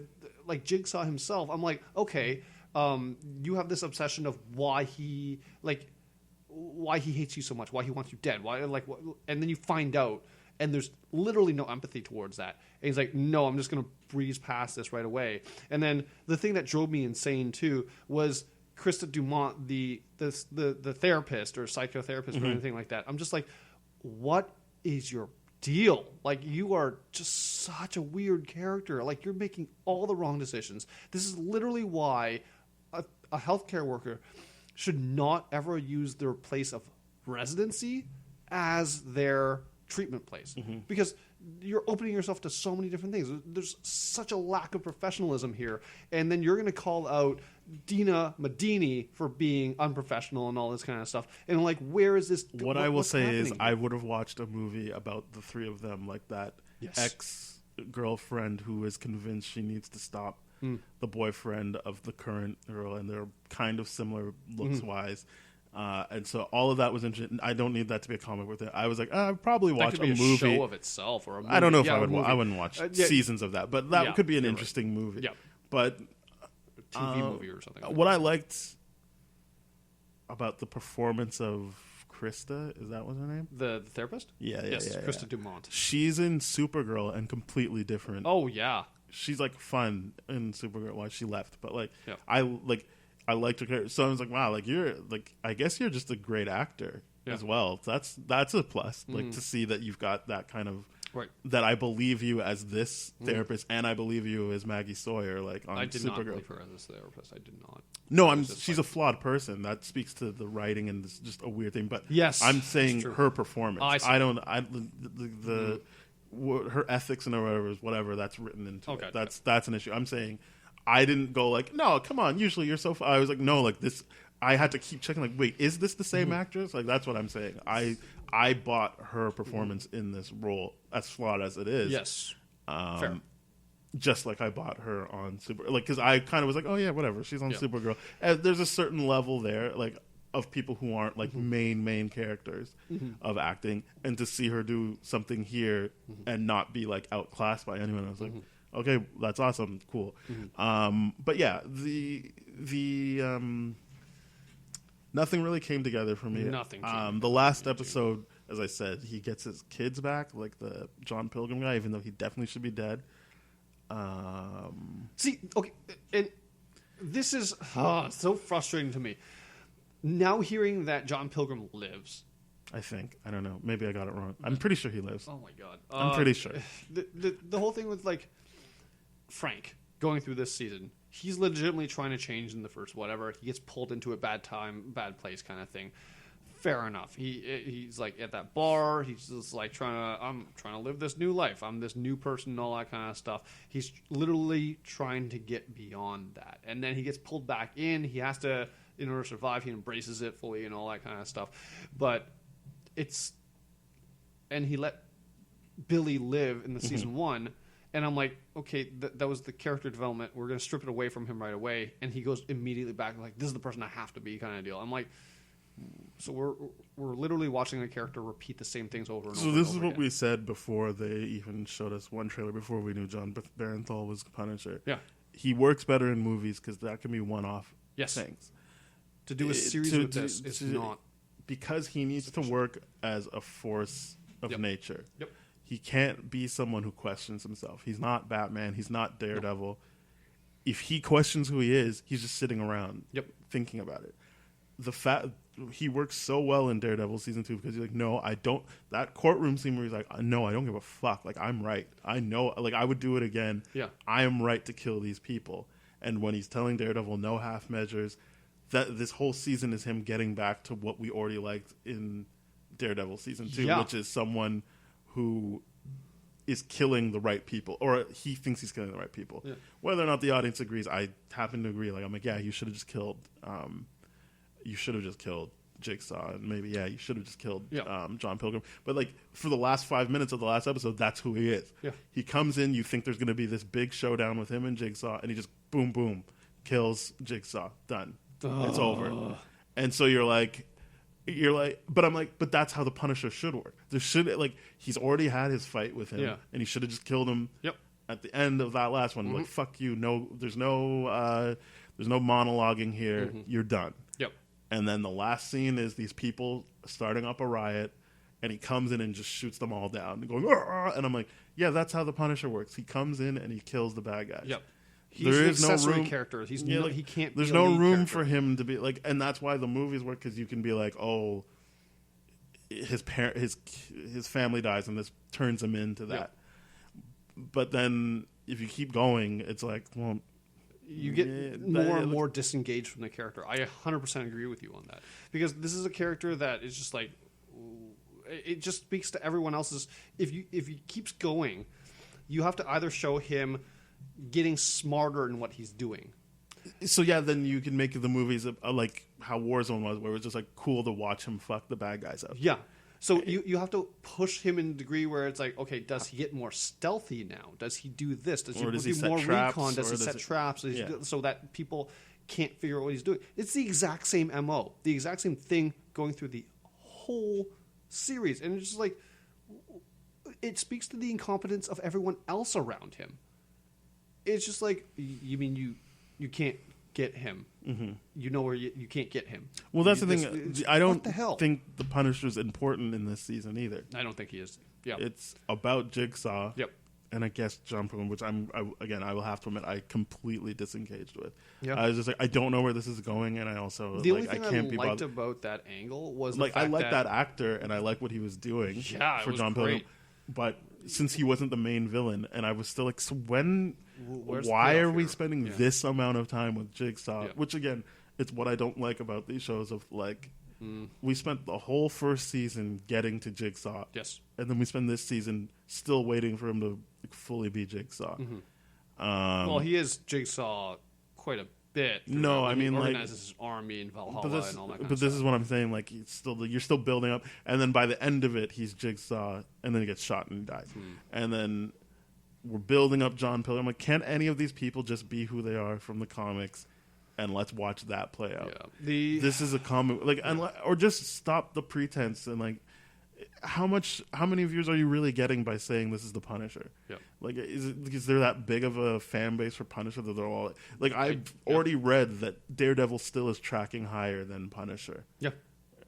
D: like Jigsaw himself, I'm like, okay, you have this obsession of why he hates you so much, why he wants you dead, and then you find out, and there's literally no empathy towards that. And he's like, no, I'm just gonna breeze past this right away. And then the thing that drove me insane too was Krista Dumont, the therapist or psychotherapist or anything like that. I'm just like, what is your deal? Like, you are just such a weird character. Like, you're making all the wrong decisions. This is literally why a healthcare worker should not ever use their place of residency as their treatment place, because you're opening yourself to so many different things. There's such a lack of professionalism here, and then you're going to call out Dina Medini for being unprofessional and all this kind of stuff. And like, where is this?
C: What I will say is, I would have watched a movie about the three of them, like that ex-girlfriend who is convinced she needs to stop the boyfriend of the current girl, and they're kind of similar looks-wise. And so all of that was interesting. I don't need that to be a comic book thing. I was like, I'd probably watch a movie.
D: Show of itself, or a movie.
C: I don't know if I would. I wouldn't watch seasons of that, but that could be an interesting movie.
D: Yeah,
C: but
D: TV movie or something.
C: What I liked about the performance of Krista, is that what's her name?
D: The therapist?
C: Yeah.
D: Krista Dumont.
C: She's in Supergirl and completely different.
D: Oh yeah.
C: She's like fun in Supergirl. Why she left, but I liked her character. So I was like, wow, like you're like, I guess you're just a great actor as well. That's a plus. Like to see that you've got that kind of that I believe you as this therapist, and I believe you as Maggie Sawyer. Like on Supergirl.
D: I did not believe her as a therapist. I did not.
C: No, she's a flawed person. That speaks to the writing, and it's just a weird thing. But I'm saying her performance. Her ethics and whatever that's written into it. That's an issue. I'm saying I didn't go like, no, come on. Usually you're so. I was like, no, like this. I had to keep checking. Like, wait, is this the same actress? Like, that's what I'm saying. I bought her performance in this role, as flawed as it is.
D: Yes, fair.
C: Just like I bought her on Super, like, because I kind of was like, oh yeah, whatever. She's on Supergirl. And there's a certain level there, like, of people who aren't like main characters of acting, and to see her do something here and not be like outclassed by anyone, I was like, okay, that's awesome, cool. But yeah, the nothing really came together for me.
D: Nothing.
C: The last episode, as I said, he gets his kids back, like the John Pilgrim guy, even though he definitely should be dead.
D: See, okay, and this is so frustrating to me. Now hearing that John Pilgrim lives.
C: I think. I don't know. Maybe I got it wrong. I'm pretty sure he lives.
D: Oh, my God.
C: I'm pretty sure.
D: The whole thing with, like, Frank going through this season, he's legitimately trying to change in the first whatever. He gets pulled into a bad time, bad place kind of thing. Fair enough. He's like at that bar. He's just like I'm trying to live this new life. I'm this new person and all that kind of stuff. He's literally trying to get beyond that. And then he gets pulled back in. He has to, in order to survive, he embraces it fully and all that kind of stuff. But it's and he let Billy live in the season 1. And I'm like, okay, that was the character development. We're going to strip it away from him right away. And he goes immediately back, like, this is the person I have to be kind of deal. I'm like, so we're literally watching a character repeat the same things over and over.
C: So this
D: and
C: is
D: over
C: what
D: again.
C: we said before they even showed us one trailer before we knew John Barenthal was Punisher.
D: Yeah.
C: He works better in movies because that can be one-off things.
D: To do a series with this, it's not.
C: Because he needs to work as a force of nature.
D: Yep.
C: He can't be someone who questions himself. He's not Batman. He's not Daredevil. Nope. If he questions who he is, he's just sitting around thinking about it. He works so well in Daredevil season 2 because he's like, no, I don't. That courtroom scene where he's like, no, I don't give a fuck. Like, I'm right. I know. Like, I would do it again.
D: Yeah.
C: I am right to kill these people. And when he's telling Daredevil no half measures, that this whole season is him getting back to what we already liked in Daredevil season 2, which is someone who is killing the right people, or he thinks he's killing the right people. Yeah. Whether or not the audience agrees, I happen to agree. Like, I'm like, yeah, you should have just killed. You should have just killed Jigsaw, and maybe you should have just killed John Pilgrim. But like for the last 5 minutes of the last episode, that's who he is. Yeah. He comes in, you think there's going to be this big showdown with him and Jigsaw, and he just boom boom kills Jigsaw. Done. It's over. And so you're like, but I'm like, but that's how the Punisher should work. There should, like, he's already had his fight with him, and he should have just killed him. At the end of that last one, like, fuck you. No, there's no monologuing here. You're done. And then the last scene is these people starting up a riot, and he comes in and just shoots them all down, going, "Arr!" And I'm like, yeah, that's how the Punisher works. He comes in and he kills the bad guys.
D: He's an accessory character. He's he can't.
C: There's no room for him to be like, and that's why the movies work, because you can be like, oh, his family dies, and this turns him into that. But then if you keep going, it's like, well,
D: you get more and more disengaged from the character. I 100% agree with you on that, because this is a character that is just like, it just speaks to everyone else's. If he keeps going, you have to either show him getting smarter in what he's doing.
C: So then you can make the movies like how Warzone was, where it was just like cool to watch him fuck the bad guys up.
D: Yeah. So you have to push him in a degree where it's like, okay, does he get more stealthy now? Does he do this? Does he do more recon? Does he set traps? So that people can't figure out what he's doing? It's the exact same MO, the exact same thing going through the whole series. And it's just like, it speaks to the incompetence of everyone else around him. It's just like, you mean you can't get him. You know where you can't get him.
C: Well, that's the thing. I don't think the Punisher's important in this season either.
D: I don't think he is. Yeah,
C: it's about Jigsaw.
D: Yep.
C: And I guess John Pilgrim, which I will have to admit, I completely disengaged with.
D: Yeah.
C: I was just like, I don't know where this is going, and I also
D: the only thing I liked about that angle was
C: like, I like that actor, and I like what he was doing for John Pilgrim, but since he wasn't the main villain, and I was still like, so why are we spending this amount of time with Jigsaw? Which again, it's what I don't like about these shows of like, we spent the whole first season getting to Jigsaw.
D: Yes.
C: And then we spend this season still waiting for him to fully be Jigsaw.
D: Well, he is Jigsaw quite a bit.
C: No, I mean,
D: he
C: like,
D: organizes his army in Valhalla and all that kind of stuff.
C: But this is what I'm saying. Like, you're still building up, and then by the end of it, he's Jigsaw, and then he gets shot and he dies. And then we're building up John Pilgrim. Like, can't any of these people just be who they are from the comics? And let's watch that play out. Yeah. This is a comic, like, or just stop the pretense and like, how many viewers are you really getting by saying this is the Punisher? Yeah. Like, is there that big of a fan base for Punisher that they're all like? I've already read that Daredevil still is tracking higher than Punisher.
D: Yeah.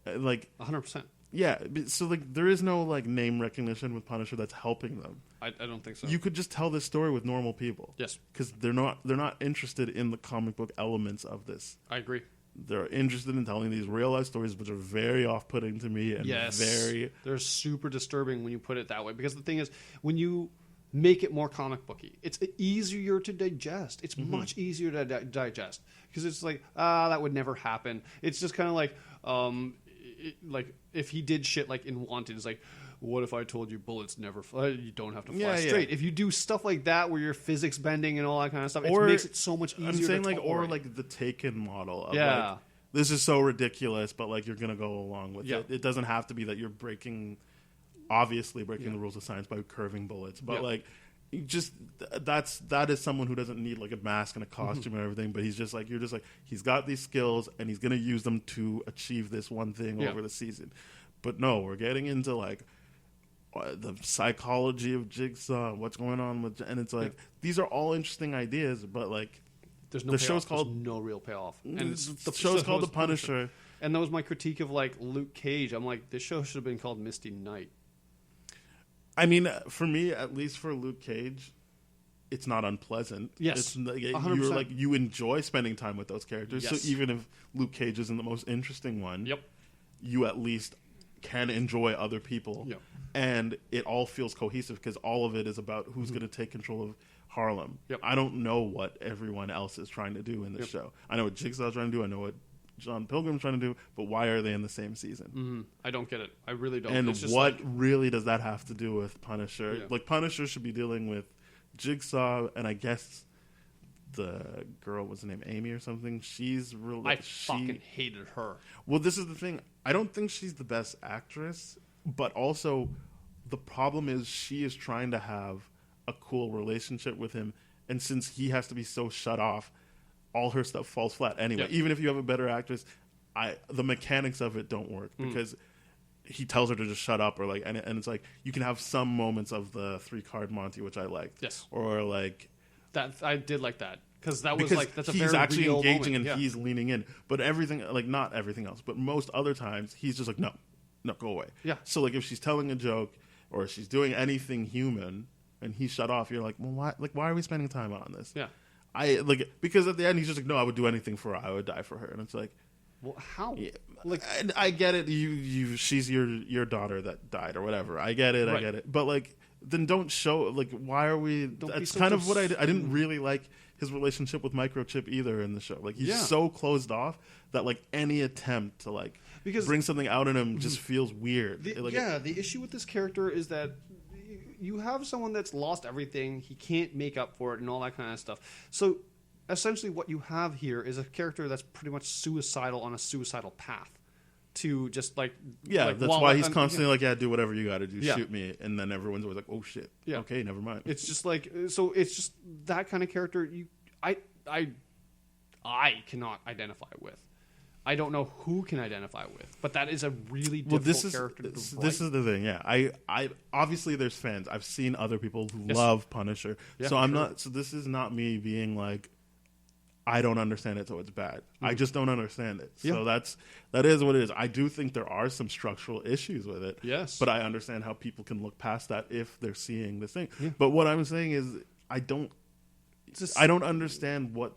C: Like
D: 100%.
C: Yeah, so like there is no like name recognition with Punisher that's helping them.
D: I don't think so.
C: You could just tell this story with normal people.
D: Yes,
C: because they're not interested in the comic book elements of this.
D: I agree.
C: They're interested in telling these real life stories, which are very off putting to me and
D: they're super disturbing when you put it that way. Because the thing is, when you make it more comic booky, it's easier to digest. It's much easier to digest because it's like that would never happen. It's just kind of like. Like if he did shit like in Wanted, it's like, what if I told you bullets never fly? You don't have to fly straight. If you do stuff like that where you're physics bending and all that kind of stuff, it makes it so much easier. I'm saying like, or like
C: the Taken model. Of like, this is so ridiculous, but like you're gonna go along with it. It doesn't have to be that you're breaking obviously breaking the rules of science by curving bullets, but like, that is someone who doesn't need like a mask and a costume and everything, but he's just like, you're just like, he's got these skills and he's gonna use them to achieve this one thing over the season. But no, we're getting into like the psychology of Jigsaw, what's going on with, and it's like these are all interesting ideas, but like
D: there's no
C: the
D: payoff.
C: show's called
D: There's no real payoff, and
C: the show's called The Punisher.
D: And that was my critique of like Luke Cage. I'm like, this show should have been called Misty Knight.
C: I mean, for me, at least for Luke Cage, it's not unpleasant.
D: Yes,
C: it's like,
D: 100%.
C: you're like, you enjoy spending time with those characters.
D: Yes.
C: So even if Luke Cage isn't the most interesting one,
D: Yep.
C: you at least can enjoy other people.
D: Yep.
C: And it all feels cohesive because all of it is about who's going to take control of Harlem.
D: Yep.
C: I don't know what everyone else is trying to do in this show. I know what Jigsaw's trying to do. I know what John Pilgrim's trying to do, but why are they in the same season?
D: I don't get it. I really don't.
C: And
D: it's just
C: what
D: like,
C: really does that have to do with Punisher?
D: Yeah.
C: Like, Punisher should be dealing with Jigsaw, and I guess the girl was her name Amy or something. She's real.
D: I fucking hated her.
C: Well, this is the thing. I don't think she's the best actress, but also the problem is she is trying to have a cool relationship with him, and since he has to be so shut off, all her stuff falls flat anyway.
D: Yep.
C: Even if you have a better actress, the mechanics of it don't work because he tells her to just shut up, or like, and it's like you can have some moments of the 3-card Monty, which I liked,
D: Yes.
C: or like
D: That I did like that because that was
C: because
D: like that's a
C: he's
D: very
C: actually
D: real
C: engaging
D: moment.
C: and he's leaning in, but everything, like, not everything else, but most other times he's just like, no, go away.
D: Yeah.
C: So like if she's telling a joke or she's doing anything human and he's shut off, you're like, well, why are we spending time on this?
D: Yeah.
C: I like, because at the end he's just like, no, I would do anything for her. I would die for her. And it's like,
D: Well, how?
C: yeah,
D: Like,
C: I get it. She's your daughter that died or whatever. I get it.
D: Right.
C: I get it. But like, then don't show, like, why are we?
D: Don't be
C: That's
D: so
C: kind of what I didn't really like his relationship with Microchip either in the show. Like, he's so closed off that like any attempt to like bring something out in him just feels weird.
D: The issue with this character is that you have someone that's lost everything. He can't make up for it and all that kind of stuff. So essentially what you have here is a character that's pretty much suicidal on a suicidal path to just like...
C: Yeah,
D: like,
C: that's
D: while
C: why he's constantly like, yeah, do whatever you got to do.
D: Yeah.
C: Shoot me. And then everyone's always like, oh, shit.
D: Yeah.
C: Okay, never mind.
D: It's just like... So it's just that kind of character I cannot identify with. I don't know who can identify with, but that is a really difficult character to write.
C: This is the thing, yeah. I obviously there's fans. I've seen other people who love Punisher,
D: Yeah,
C: so I'm
D: sure.
C: not. So this is not me being like, I don't understand it, so it's bad. I just don't understand it. So that is what it is. I do think there are some structural issues with it.
D: Yes.
C: but I understand how people can look past that if they're seeing this thing. But what I'm saying is, I don't understand what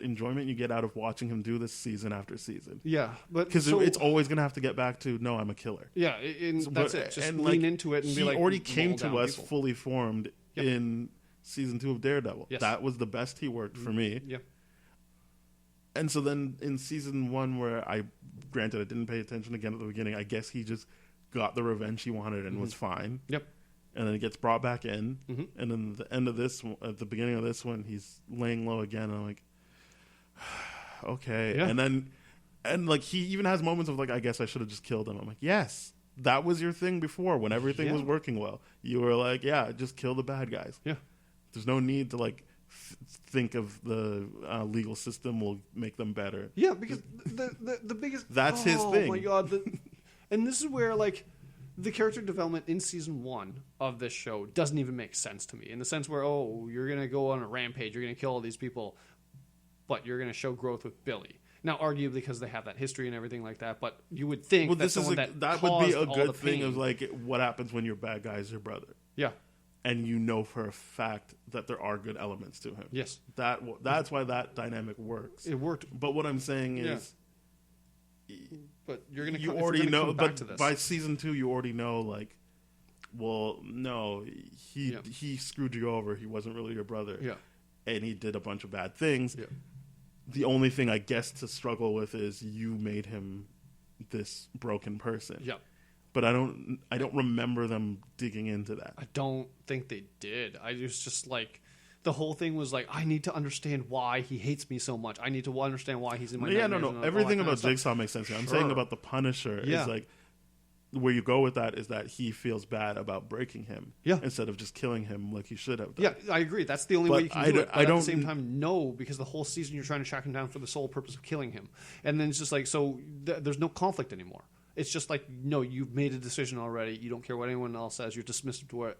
C: enjoyment you get out of watching him do this season after season.
D: Yeah, but
C: Because it's always going to have to get back to, no, I'm a killer.
D: Yeah, and that's it. Just
C: and,
D: lean
C: like,
D: into it and be
C: he
D: like...
C: already came
D: roll
C: to
D: down
C: us
D: people.
C: fully formed in season 2 of Daredevil.
D: Yes.
C: That was the best he worked for me.
D: Yeah.
C: And so then in season 1, where I didn't pay attention again at the beginning, I guess he just got the revenge he wanted and was fine.
D: Yep.
C: And then he gets brought back in. And then at the beginning of this one, he's laying low again. And I'm like, okay.
D: Yeah.
C: And like, he even has moments of like, I guess I should have just killed him. I'm like, yes, that was your thing before when everything was working well. You were like, yeah, just kill the bad guys.
D: Yeah.
C: There's no need to like think of the legal system will make them better.
D: Yeah, because the biggest...
C: That's his thing.
D: Oh my god. And this is where like the character development in season 1 of this show doesn't even make sense to me, in the sense where, oh, you're going to go on a rampage, you're going to kill all these people, but you're going to show growth with Billy. Now, arguably because they have that history and everything like that, but you would think that someone that
C: would be
D: caused
C: a
D: all
C: good
D: the
C: thing
D: pain-
C: of like, what happens when your bad guy is your brother.
D: Yeah.
C: And you know for a fact that there are good elements to him.
D: Yes.
C: That's why that dynamic works.
D: It worked.
C: But what I'm saying is,
D: But you're going to
C: you already know. But by season 2, you already know. Like, well, no, he screwed you over. He wasn't really your brother.
D: Yeah.
C: And he did a bunch of bad things.
D: Yeah.
C: The only thing I guess to struggle with is you made him this broken person.
D: Yeah.
C: But I don't remember them digging into that.
D: I don't think they did. I was just like, the whole thing was like, I need to understand why he hates me so much. I need to understand why he's in my nightmares and all
C: Everything
D: that kind
C: about
D: of stuff.
C: Jigsaw makes sense. I'm
D: Sure.
C: saying about the Punisher is like, where you go with that is that he feels bad about breaking him,
D: Yeah.
C: instead of just killing him like he should have done.
D: Yeah, I agree. That's the only way you can do it. But
C: I
D: at
C: don't.
D: the same time, no, because the whole season you're trying to track him down for the sole purpose of killing him, and then it's just like so. There's no conflict anymore. It's just like, no, you've made a decision already. You don't care what anyone else says. You're dismissive to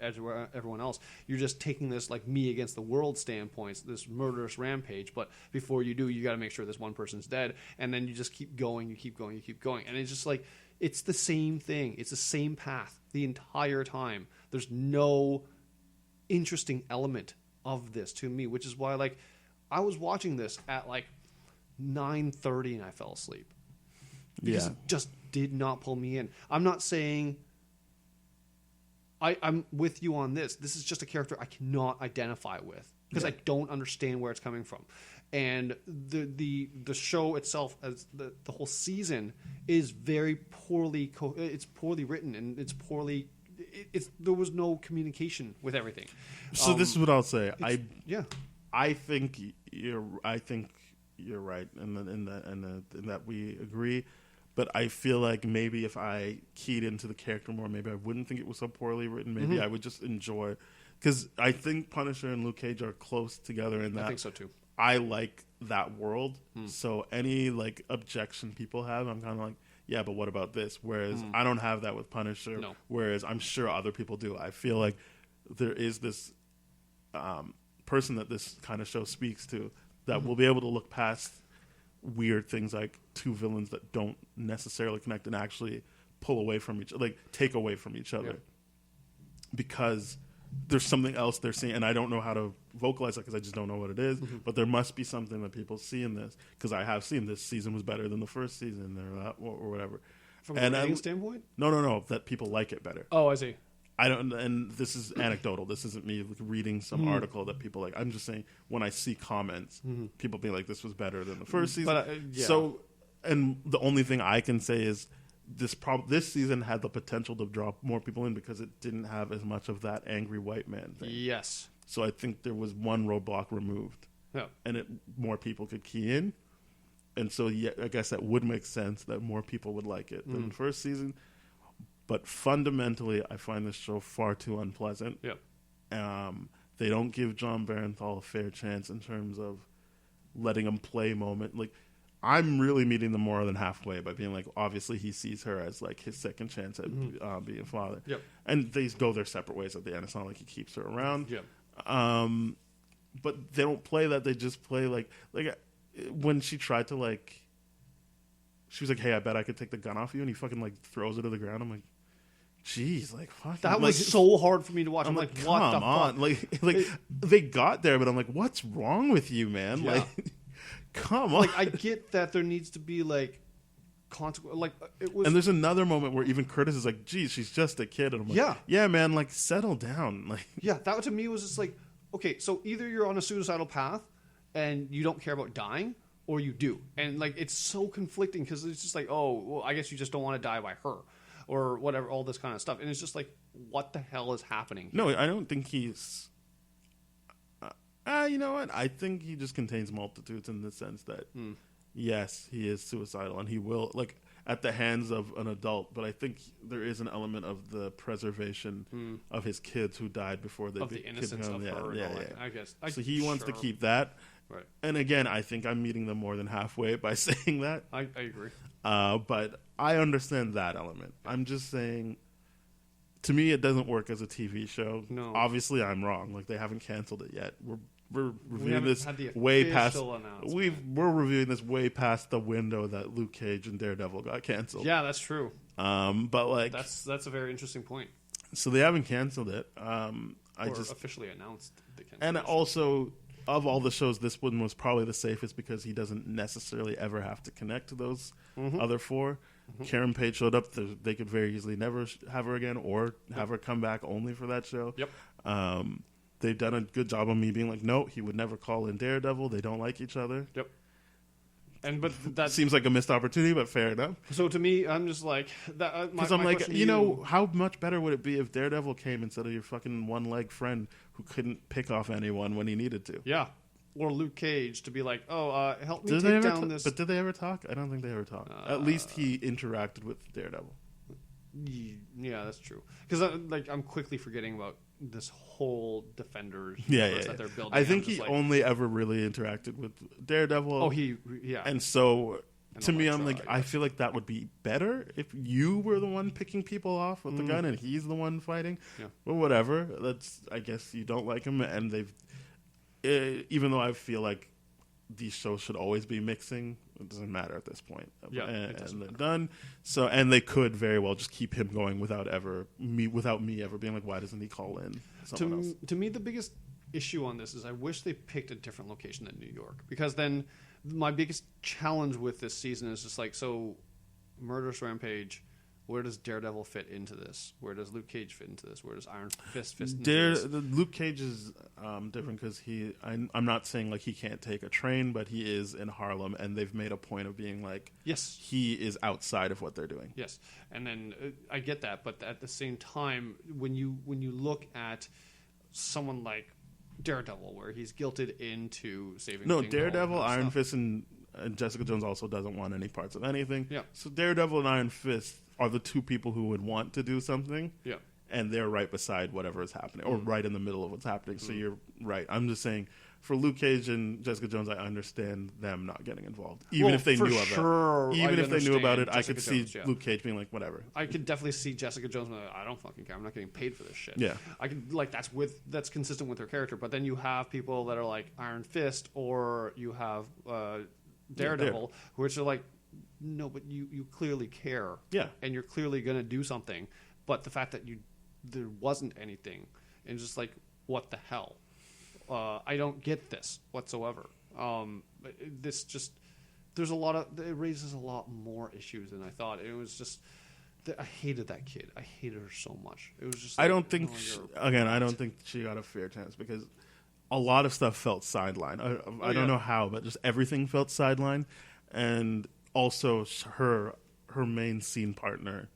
D: everyone else. You're just taking this like me against the world standpoints, this murderous rampage. But before you do, you got to make sure this one person's dead, and then you just keep going. You keep going. You keep going, and it's just like. It's the same thing. It's the same path the entire time. There's no interesting element of this to me, which is why, like, I was watching this at like 9:30 and I fell asleep because it just did not pull me in. I'm not saying I'm with you on this. This is just a character I cannot identify with because I don't understand where it's coming from. And the show itself, as the whole season, is very poorly. It's poorly written, and it's poorly. There was no communication with everything.
C: So this is what I'll say. I think you're right, in that we agree. But I feel like maybe if I keyed into the character more, maybe I wouldn't think it was so poorly written. Maybe I would just enjoy, because I think Punisher and Luke Cage are close together in that.
D: I think so too.
C: I like that world. So any like objection people have, I'm kind of like, yeah, but what about this? Whereas I don't have that with Punisher.
D: No.
C: Whereas I'm sure other people do. I feel like there is this person that this kind of show speaks to that will be able to look past weird things like two villains that don't necessarily connect and actually pull away from each other, like take away from each other, because there's something else they're seeing, and I don't know how to vocalize it because I just don't know what it is. But there must be something that people see in this, because I have seen this season was better than the first season or whatever.
D: From a rating standpoint?
C: No, that people like it better.
D: Oh, I see.
C: I don't, and this is anecdotal. This isn't me reading some article that people like. I'm just saying when I see comments, people being like, "This was better than the first season."
D: But,
C: So, and the only thing I can say is this season had the potential to draw more people in because it didn't have as much of that angry white man thing.
D: Yes.
C: So I think there was one roadblock removed, and more people could key in, and so I guess that would make sense that more people would like it than the first season. But fundamentally, I find this show far too unpleasant. They don't give John Barenthal a fair chance in terms of letting him play moment. Like, I'm really meeting them more than halfway by being like, obviously he sees her as like his second chance at being a father. And they go their separate ways at the end. It's not like he keeps her around. But they don't play that. They just play like when she tried to like, she was like, "Hey, I bet I could take the gun off you," and he fucking like throws it to the ground. I'm like, jeez, like fuck.
D: That was so hard for me to watch. I'm like, what the fuck?
C: Like they got there, but I'm like, what's wrong with you, man? Like, come on.
D: Like, I get that there needs to be like consequence. Like, it was.
C: And there's another moment where even Curtis is like, geez, she's just a kid, and I'm like, yeah, man, like settle down. Like,
D: that to me was just like, okay, so either you're on a suicidal path and you don't care about dying, or you do. And like, it's so conflicting because it's just like, oh, well, I guess you just don't want to die by her or whatever, all this kind of stuff. And it's just like, what the hell is happening here?
C: No, I don't think he's you know what? I think he just contains multitudes in the sense that yes, he is suicidal and he will, like, at the hands of an adult, but I think there is an element of the preservation of his kids who died before they
D: of the innocence of her. I guess.
C: So he wants to keep that.
D: Right.
C: And again, I think I'm meeting them more than halfway by saying that.
D: I agree.
C: But I understand that element. I'm just saying, to me, it doesn't work as a TV show.
D: No.
C: Obviously, I'm wrong. Like, they haven't canceled it yet. We're reviewing
D: this
C: way past. We're reviewing this way past the window that Luke Cage and Daredevil got canceled.
D: Yeah, that's true.
C: But like,
D: that's a very interesting point.
C: So they haven't canceled it.
D: Officially announced the cancellation.
C: And also, of all the shows, this one was probably the safest because he doesn't necessarily ever have to connect to those other four. Karen Page showed up. They could very easily never have her again or have her come back only for that show. They've done a good job on me being like, no, he would never call in Daredevil. They don't like each other.
D: But that
C: seems like a missed opportunity, but fair enough.
D: So to me, I'm just like that.
C: Because I'm like, how much better would it be if Daredevil came instead of your fucking one-leg friend who couldn't pick off anyone when he needed to?
D: Yeah. Or Luke Cage to be like, help me take down this.
C: But did they ever talk? I don't think they ever talked. At least he interacted with Daredevil.
D: Yeah, that's true. Because I'm quickly forgetting about this whole Defenders
C: Yeah.
D: universe that they're building.
C: I think
D: I'm just
C: he
D: like,
C: only ever really interacted with Daredevil.
D: Oh, yeah.
C: And so, to me, I'm
D: Elektra,
C: like, I feel like that would be better if you were the one picking people off with the gun and he's the one fighting.
D: Yeah.
C: But whatever. I guess you don't like him, and even though I feel like these shows should always be mixing, it doesn't matter at this point.
D: Yeah,
C: and they're done. So, and they could very well just keep him going without me ever being like, why doesn't he call in someone else?
D: To me, the biggest issue on this is I wish they picked a different location than New York, because then my biggest challenge with this season is just like, so Murderous Rampage, where does Daredevil fit into this? Where does Luke Cage fit into this? Where does Iron Fist fit into this?
C: Luke Cage is different because I'm not saying like he can't take a train, but he is in Harlem, and they've made a point of being like,
D: yes,
C: he is outside of what they're doing.
D: Yes, and then I get that, but at the same time, when you look at someone like Daredevil, where he's guilted into saving
C: Daredevil, Iron Fist, and Jessica Jones also doesn't want any parts of anything.
D: Yeah.
C: So Daredevil and Iron Fist are the two people who would want to do something.
D: Yeah.
C: And they're right beside whatever is happening, or right in the middle of what's happening. So you're right. I'm just saying, for Luke Cage and Jessica Jones, I understand them not getting involved, even if they knew about it. Even if they knew about it, I could see Luke Cage being like, whatever.
D: I could definitely see Jessica Jones being like, I don't fucking care. I'm not getting paid for this shit.
C: Yeah.
D: I could that's consistent with her character. But then you have people that are like Iron Fist, or you have Daredevil, which are like, no, but you clearly care.
C: Yeah.
D: And you're clearly going to do something. But the fact that there wasn't anything, and just like, what the hell? I don't get this whatsoever. This just, it raises a lot more issues than I thought. It was just, I hated that kid. I hated her so much. It was just like,
C: I don't think she got a fair chance, because a lot of stuff felt sidelined. I don't know how, but just everything felt sidelined. And also her main scene partner,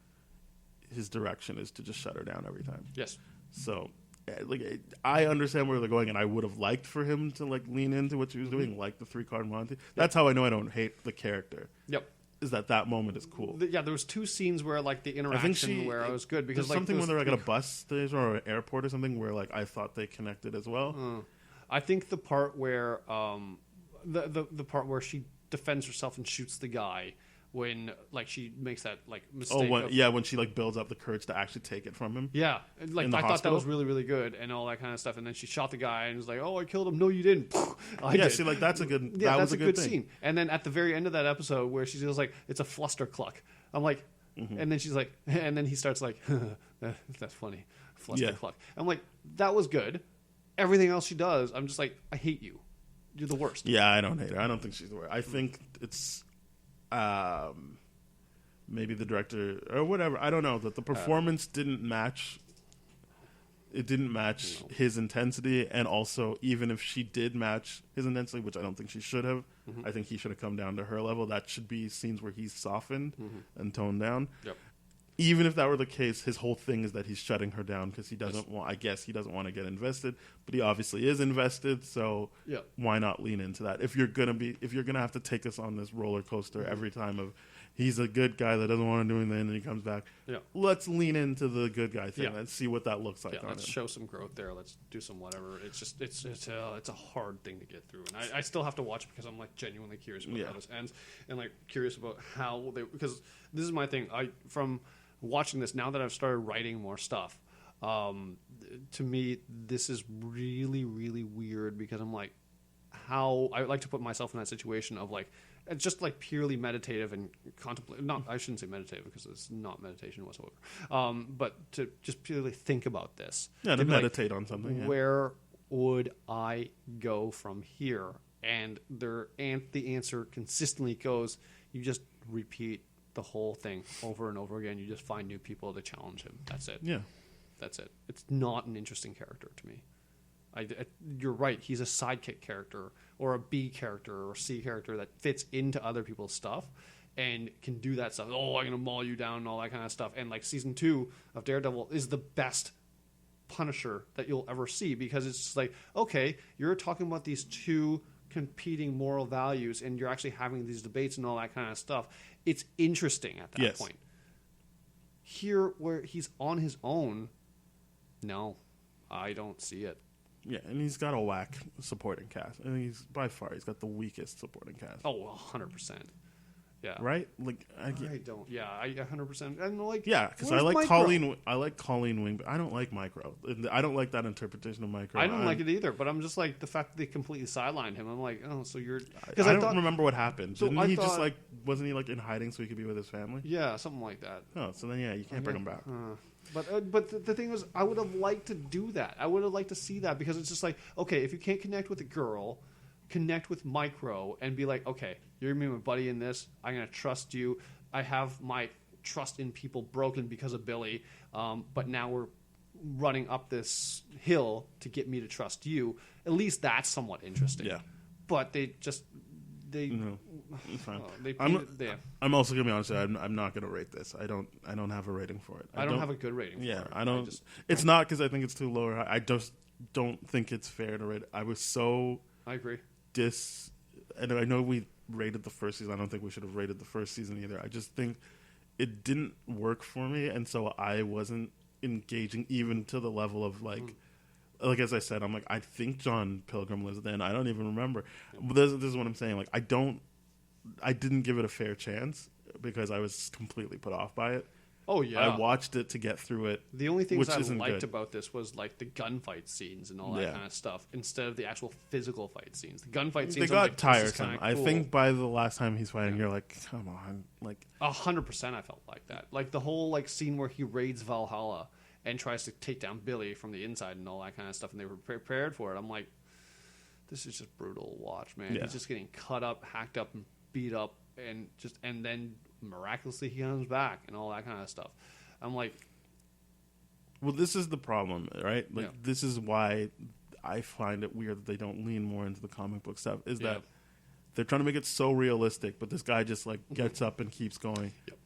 C: his direction is to just shut her down every time.
D: Yes.
C: So, I understand where they're going, and I would have liked for him to lean into what she was doing, like the 3-card Monty. That's how I know I don't hate the character.
D: Yep.
C: Is that moment is cool.
D: There was 2 scenes where the interaction where I was good, because
C: something when they're at a bus station or an airport or something where I thought they connected as well.
D: I think the part where the part where she defends herself and shoots the guy, when she makes that mistake.
C: When she builds up the courage to actually take it from him.
D: Yeah, I thought that was really, really good and all that kind of stuff. And then she shot the guy and was like, "Oh, I killed him." No, you didn't. I did.
C: See, that's a good.
D: Yeah,
C: that's
D: a good scene. And then at the very end of that episode, where she feels like it's a fluster cluck, I'm like, and then she's like, and then he starts like, that's funny, fluster cluck. I'm like, that was good. Everything else she does, I'm just like, I hate you. You're the worst.
C: Yeah, I don't hate her. I don't think she's the worst. I think it's. Maybe the director or whatever. I don't know, that the performance didn't match. It didn't match his intensity, and also even if she did match his intensity, which I don't think she should have, I think he should have come down to her level. That should be scenes where he's softened and toned down.
D: Yep.
C: Even if that were the case, his whole thing is that he's shutting her down because he doesn't want. I guess he doesn't want to get invested, but he obviously is invested. So why not lean into that? If you're gonna have to take us on this roller coaster every time of he's a good guy that doesn't want to do anything and he comes back.
D: Yeah.
C: Let's lean into the good guy thing and see what that looks like.
D: Yeah, let's show some growth there. Let's do some whatever. It's just it's a hard thing to get through, and I still have to watch it because I'm genuinely curious about how this ends, and curious about how because this is my thing. From watching this, now that I've started writing more stuff, to me this is really, really weird, because I'm like, how I like to put myself in that situation of it's just purely meditative and contemplate. Not, I shouldn't say meditative because it's not meditation whatsoever. But to just purely think about this.
C: Yeah, to meditate on something. Yeah.
D: Where would I go from here? And the answer consistently goes, you just repeat the whole thing over and over again. You just find new people to challenge him. That's it.
C: Yeah,
D: that's it. It's not an interesting character to me. You're right. He's a sidekick character or a B character or C character that fits into other people's stuff and can do that stuff. Oh, I'm going to maul you down and all that kind of stuff. And season 2 of Daredevil is the best Punisher that you'll ever see, because it's just okay, you're talking about these 2 competing moral values and you're actually having these debates and all that kind of stuff. It's interesting at that point. Here, where he's on his own, no, I don't see it.
C: Yeah, and he's got a whack supporting cast. I mean, he's got the weakest supporting cast.
D: Oh, 100%. Yeah.
C: Right? Like
D: I don't. Yeah, I 100%. And like,
C: yeah, because I like Colleen. I like Colleen Wing, but I don't like Micro. I don't like that interpretation of Micro.
D: I don't like it either. But I'm just like the fact that they completely sidelined him. I'm like, oh, so you're.
C: Because I don't remember what happened.
D: So
C: Didn't he just like? Wasn't he like in hiding so he could be with his family?
D: Yeah, something like that.
C: Oh, so then you can't bring him back.
D: But the thing was, I would have liked to do that. I would have liked to see that because it's just like, okay, if you can't connect with a girl, connect with Micro and be like, okay, you're gonna be my buddy in this. I'm gonna trust you. I have my trust in people broken because of Billy, but now we're running up this hill to get me to trust you. At least that's somewhat interesting.
C: Yeah,
D: but they just
C: no, it's fine.
D: I'm
C: also gonna be honest. I'm not gonna rate this. I don't have a rating for it.
D: I don't have a good rating. For it.
C: I don't. It's not because I think it's too low or high. I just don't think it's fair to rate it. I agree. And I know we rated the first season. I don't think we should have rated the first season either. I just think it didn't work for me, and so I wasn't engaging even to the level of like as I said, I'm like, I think John Pilgrim lives then. I don't even remember. But this is what I'm saying. Like, I didn't give it a fair chance because I was completely put off by it.
D: Oh yeah,
C: I watched it to get through it.
D: The only things I liked about this was like the gunfight scenes and all that kind of stuff, instead of the actual physical fight scenes. The gunfight scenes
C: got tiresome. Cool. I think by the last time he's fighting, you're like, come on, like
D: 100%. I felt like that. Like the whole like scene where he raids Valhalla and tries to take down Billy from the inside and all that kind of stuff, and they were prepared for it. I'm like, this is just brutal to watch, man.
C: Yeah.
D: He's just getting cut up, hacked up, and beat up, and then miraculously he comes back and all that kind of stuff. I'm like,
C: well, this is the problem, right? Like, this is why I find it weird that they don't lean more into the comic book stuff. Is that they're trying to make it so realistic, but this guy just like gets up and keeps going.
D: Yep.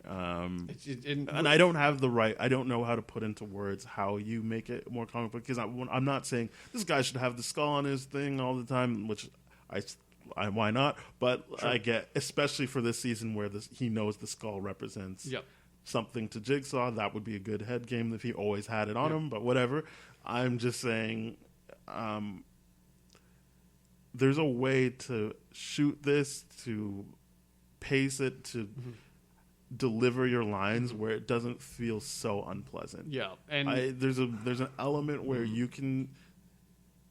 C: And I don't have the right. I don't know how to put into words how you make it more comic book, because I'm not saying this guy should have the skull on his thing all the time, which why not? But sure. I get, especially for this season where he knows the skull represents something to Jigsaw. That would be a good head game if he always had it on him. But whatever. I'm just saying, there's a way to shoot this, to pace it, to deliver your lines where it doesn't feel so unpleasant.
D: Yeah, and
C: there's an element where you can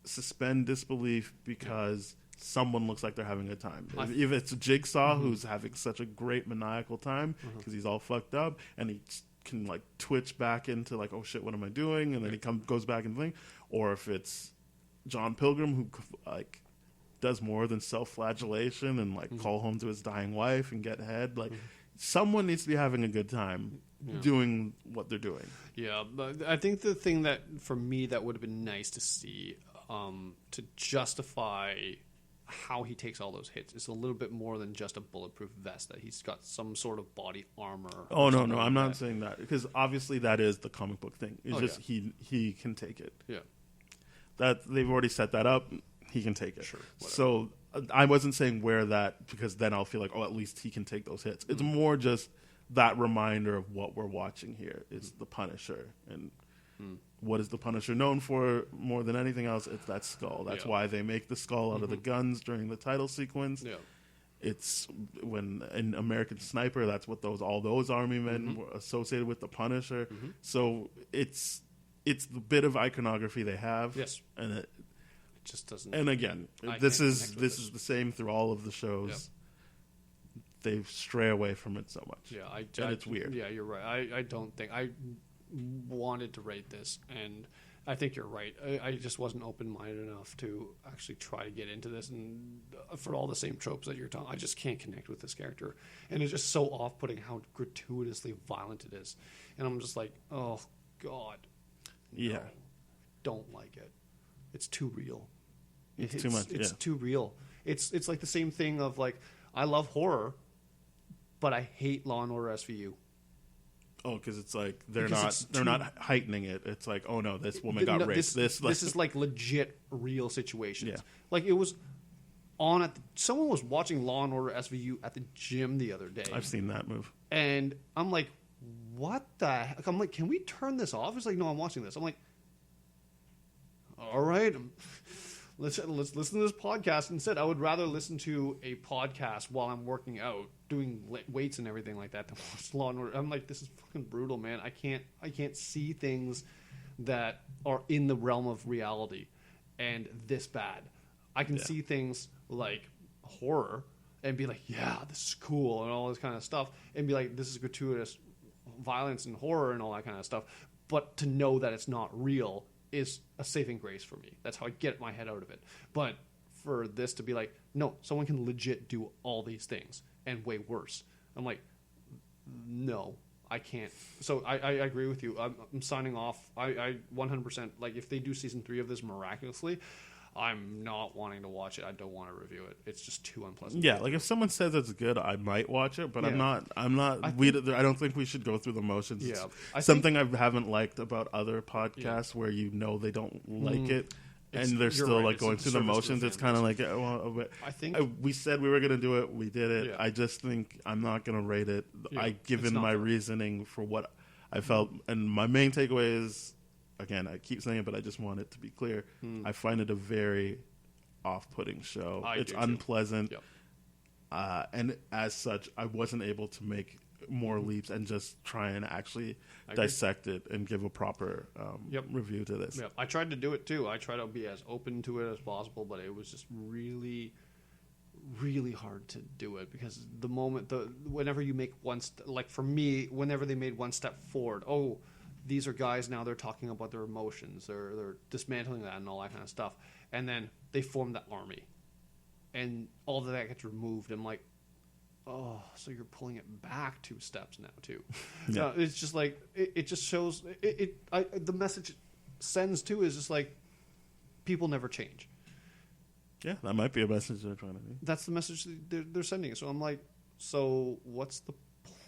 C: suspend disbelief because someone looks like they're having a time. If it's a Jigsaw who's having such a great maniacal time because he's all fucked up and he can like twitch back into like, oh shit, what am I doing? And then he goes back and think. Or if it's John Pilgrim who like does more than self-flagellation and like call home to his dying wife and get head. Like someone needs to be having a good time doing what they're doing.
D: Yeah, but I think the thing that for me that would have been nice to see to justify how he takes all those hits is a little bit more than just a bulletproof vest, that he's got some sort of body armor.
C: Oh no, I'm not saying that, because obviously that is the comic book thing. It's he can take it.
D: Yeah,
C: that they've already set that up. He can take it.
D: Sure. Whatever.
C: So I wasn't saying wear that because then I'll feel like, oh, at least he can take those hits. It's more just that reminder of what we're watching here is the Punisher. And what is the Punisher known for more than anything else? It's that skull. That's why they make the skull out of the guns during the title sequence. Yeah. It's when in American Sniper, that's what all those army men were associated with the Punisher. So it's the bit of iconography they have.
D: Yes.
C: And it
D: just doesn't.
C: And again, this is the same through all of the shows. Yep. They stray away from it so much.
D: Yeah,
C: and it's weird.
D: Yeah, you're right. I don't think I wanted to rate this, and I think you're right. I just wasn't open-minded enough to actually try to get into this, and for all the same tropes that you're talking, I just can't connect with this character, and it's just so off-putting how gratuitously violent it is, and I'm just like, oh God, no, don't like it. It's too real.
C: It's too much.
D: It's too real. It's like the same thing of like, I love horror, but I hate Law and Order SVU.
C: Oh, because it's like they're not heightening it. It's like, oh no, this woman got raped. This
D: is like legit real situations.
C: Yeah.
D: Like it was on someone was watching Law and Order SVU at the gym the other day.
C: I've seen that move.
D: And I'm like, what the heck? I'm like, can we turn this off? It's like, no, I'm watching this. I'm like, all right, let's listen to this podcast instead. I would rather listen to a podcast while I'm working out, doing weights and everything like that than watch Law and Order. I'm like, this is fucking brutal, man. I can't see things that are in the realm of reality and this bad. I can see things like horror and be like, yeah, this is cool and all this kind of stuff, and be like, this is gratuitous violence and horror and all that kind of stuff. But to know that it's not real is a saving grace for me. That's how I get my head out of it. But for this to be like, no, someone can legit do all these things and way worse. I'm like, no, I can't. So I agree with you. I'm signing off. I 100%, like, if they do season 3 of this miraculously, I'm not wanting to watch it. I don't want to review it. It's just too unpleasant.
C: Yeah, like if someone says it's good, I might watch it, but I'm not. I don't think we should go through the motions.
D: Yeah,
C: something I haven't liked about other podcasts where they don't like it. And they're still like going through the motions. It's kind of like,
D: I think
C: we said we were going to do it. We did it.
D: Yeah.
C: I just think I'm not going to rate it.
D: Yeah,
C: I given my reasoning for what I felt, and my main takeaway is, again, I keep saying it, but I just want it to be clear. I find it a very off-putting show. It's unpleasant, and as such, I wasn't able to make more leaps and just try and actually dissect it and give a proper review to this.
D: I tried to do it too. I tried to be as open to it as possible, but it was just really, really hard to do it, because whenever you make like for me, whenever they made one step forward, these are guys now, they're talking about their emotions, they're dismantling that and all that kind of stuff, and then they form the army, and all of that gets removed. I'm like, oh, so you're pulling it back 2 steps now too.
C: Yeah.
D: It's just like it just shows the message it sends too is just like, people never change.
C: Yeah, that might be a message they're trying to do.
D: That's the message they're sending. So I'm like, so what's the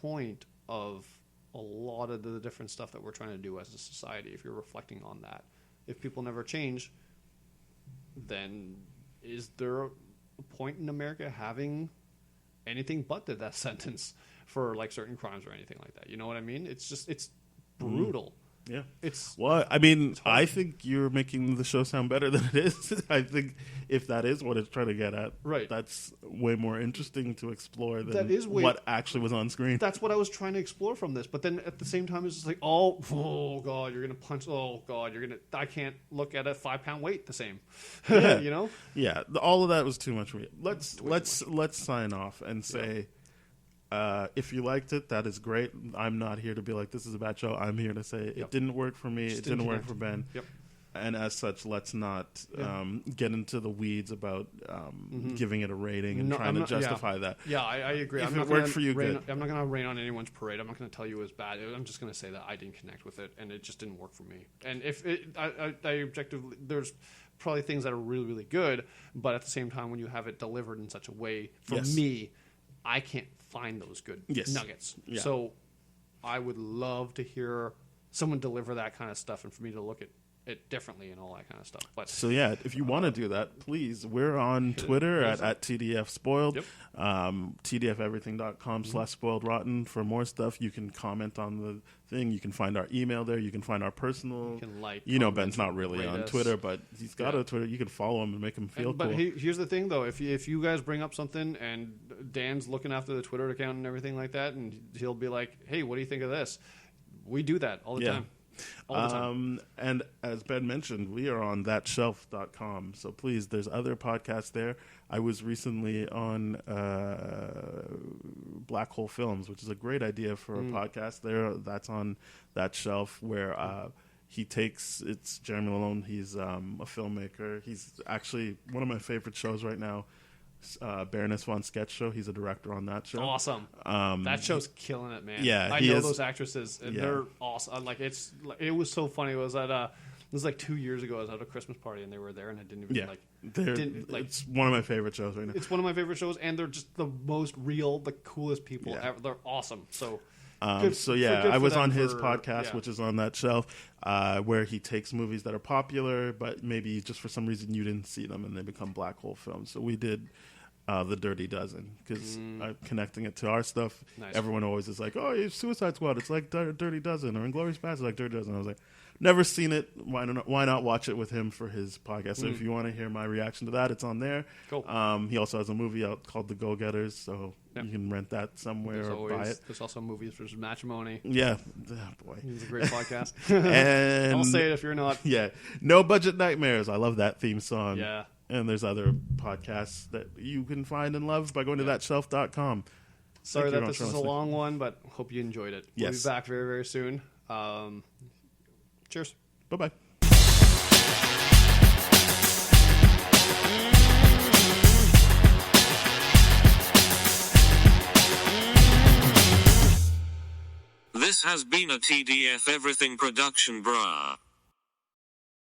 D: point of a lot of the different stuff that we're trying to do as a society if you're reflecting on that? If people never change, then is there a point in America having anything but the death sentence for like certain crimes or anything like that? You know what I mean? It's brutal.
C: Yeah.
D: Well,
C: I mean, I think you're making the show sound better than it is. I think if that is what it's trying to get at,
D: right,
C: that's way more interesting to explore than what actually was on screen.
D: That's what I was trying to explore from this. But then at the same time, it's just like, oh God, you're going to punch. Oh God, I can't look at a 5-pound weight the same.
C: Yeah.
D: You know?
C: Yeah. All of that was too much for me. Let's sign off and say, if you liked it, that is great. I'm not here to be like, this is a bad show. I'm here to say it didn't work for me. It didn't work for Ben.
D: Yep.
C: And as such, let's not get into the weeds about giving it a rating and trying to justify that.
D: Yeah, I agree.
C: If it worked for you, good.
D: I'm not going to rain on anyone's parade. I'm not going to tell you it was bad. I'm just going to say that I didn't connect with it, and it just didn't work for me. And if I objectively, there's probably things that are really, really good, but at the same time, when you have it delivered in such a way, for me, I can't find those good nuggets. Yeah. So I would love to hear someone deliver that kind of stuff, and for me to look at it differently and all that kind of stuff. But
C: so yeah, if you want to do that, please, we're on Twitter at TDF Spoiled, tdfeverything.com/spoiled rotten for more stuff. You can comment on the thing. You can find our email there. You can find our personal. You know, Ben's not really on Twitter, but he's got a Twitter. You can follow him and make him feel cool.
D: But here's the thing, though: if you guys bring up something and Dan's looking after the Twitter account and everything like that, and he'll be like, "Hey, what do you think of this?" We do that all the time.
C: And as Ben mentioned, we are on thatshelf.com. So please, there's other podcasts there. I was recently on Black Hole Films, which is a great idea for a podcast. That's on That Shelf, where it's Jeremy Lalonde. He's a filmmaker. He's actually one of my favorite shows right now. Baroness von Sketch Show. He's a director on that show.
D: Awesome. That show's killing it, man.
C: Yeah,
D: I know those actresses, and they're awesome. It was so funny. It was like 2 years ago. I was at a Christmas party, and they were there, and I didn't even it's one of my favorite shows right now. It's one of my favorite shows, and they're just the most real, the coolest people ever. They're awesome. So.
C: I was on his podcast, which is on That Shelf, where he takes movies that are popular, but maybe just for some reason you didn't see them, and they become black hole films. So we did The Dirty Dozen, because connecting it to our stuff,
D: Nice.
C: everyone always is like, oh, it's Suicide Squad, it's like Dirty Dozen, or Inglourious Basterds, like Dirty Dozen. I was like, never seen it. Why not watch it with him for his podcast? So if you want to hear my reaction to that, it's on there.
D: Cool.
C: He also has a movie out called The Go-Getters, so you can rent that somewhere or buy it.
D: There's also movies versus Matrimony.
C: Yeah, oh, boy.
D: It's a great podcast.
C: And
D: I'll say it if you're not.
C: Yeah, No Budget Nightmares. I love that theme song.
D: Yeah.
C: And there's other podcasts that you can find and love by going to thatshelf.com.
D: Sorry that this is a long one, but hope you enjoyed it. We'll
C: Yes.
D: be back very, very soon. Cheers.
C: Bye-bye.
A: This has been a TDF Everything production, brah.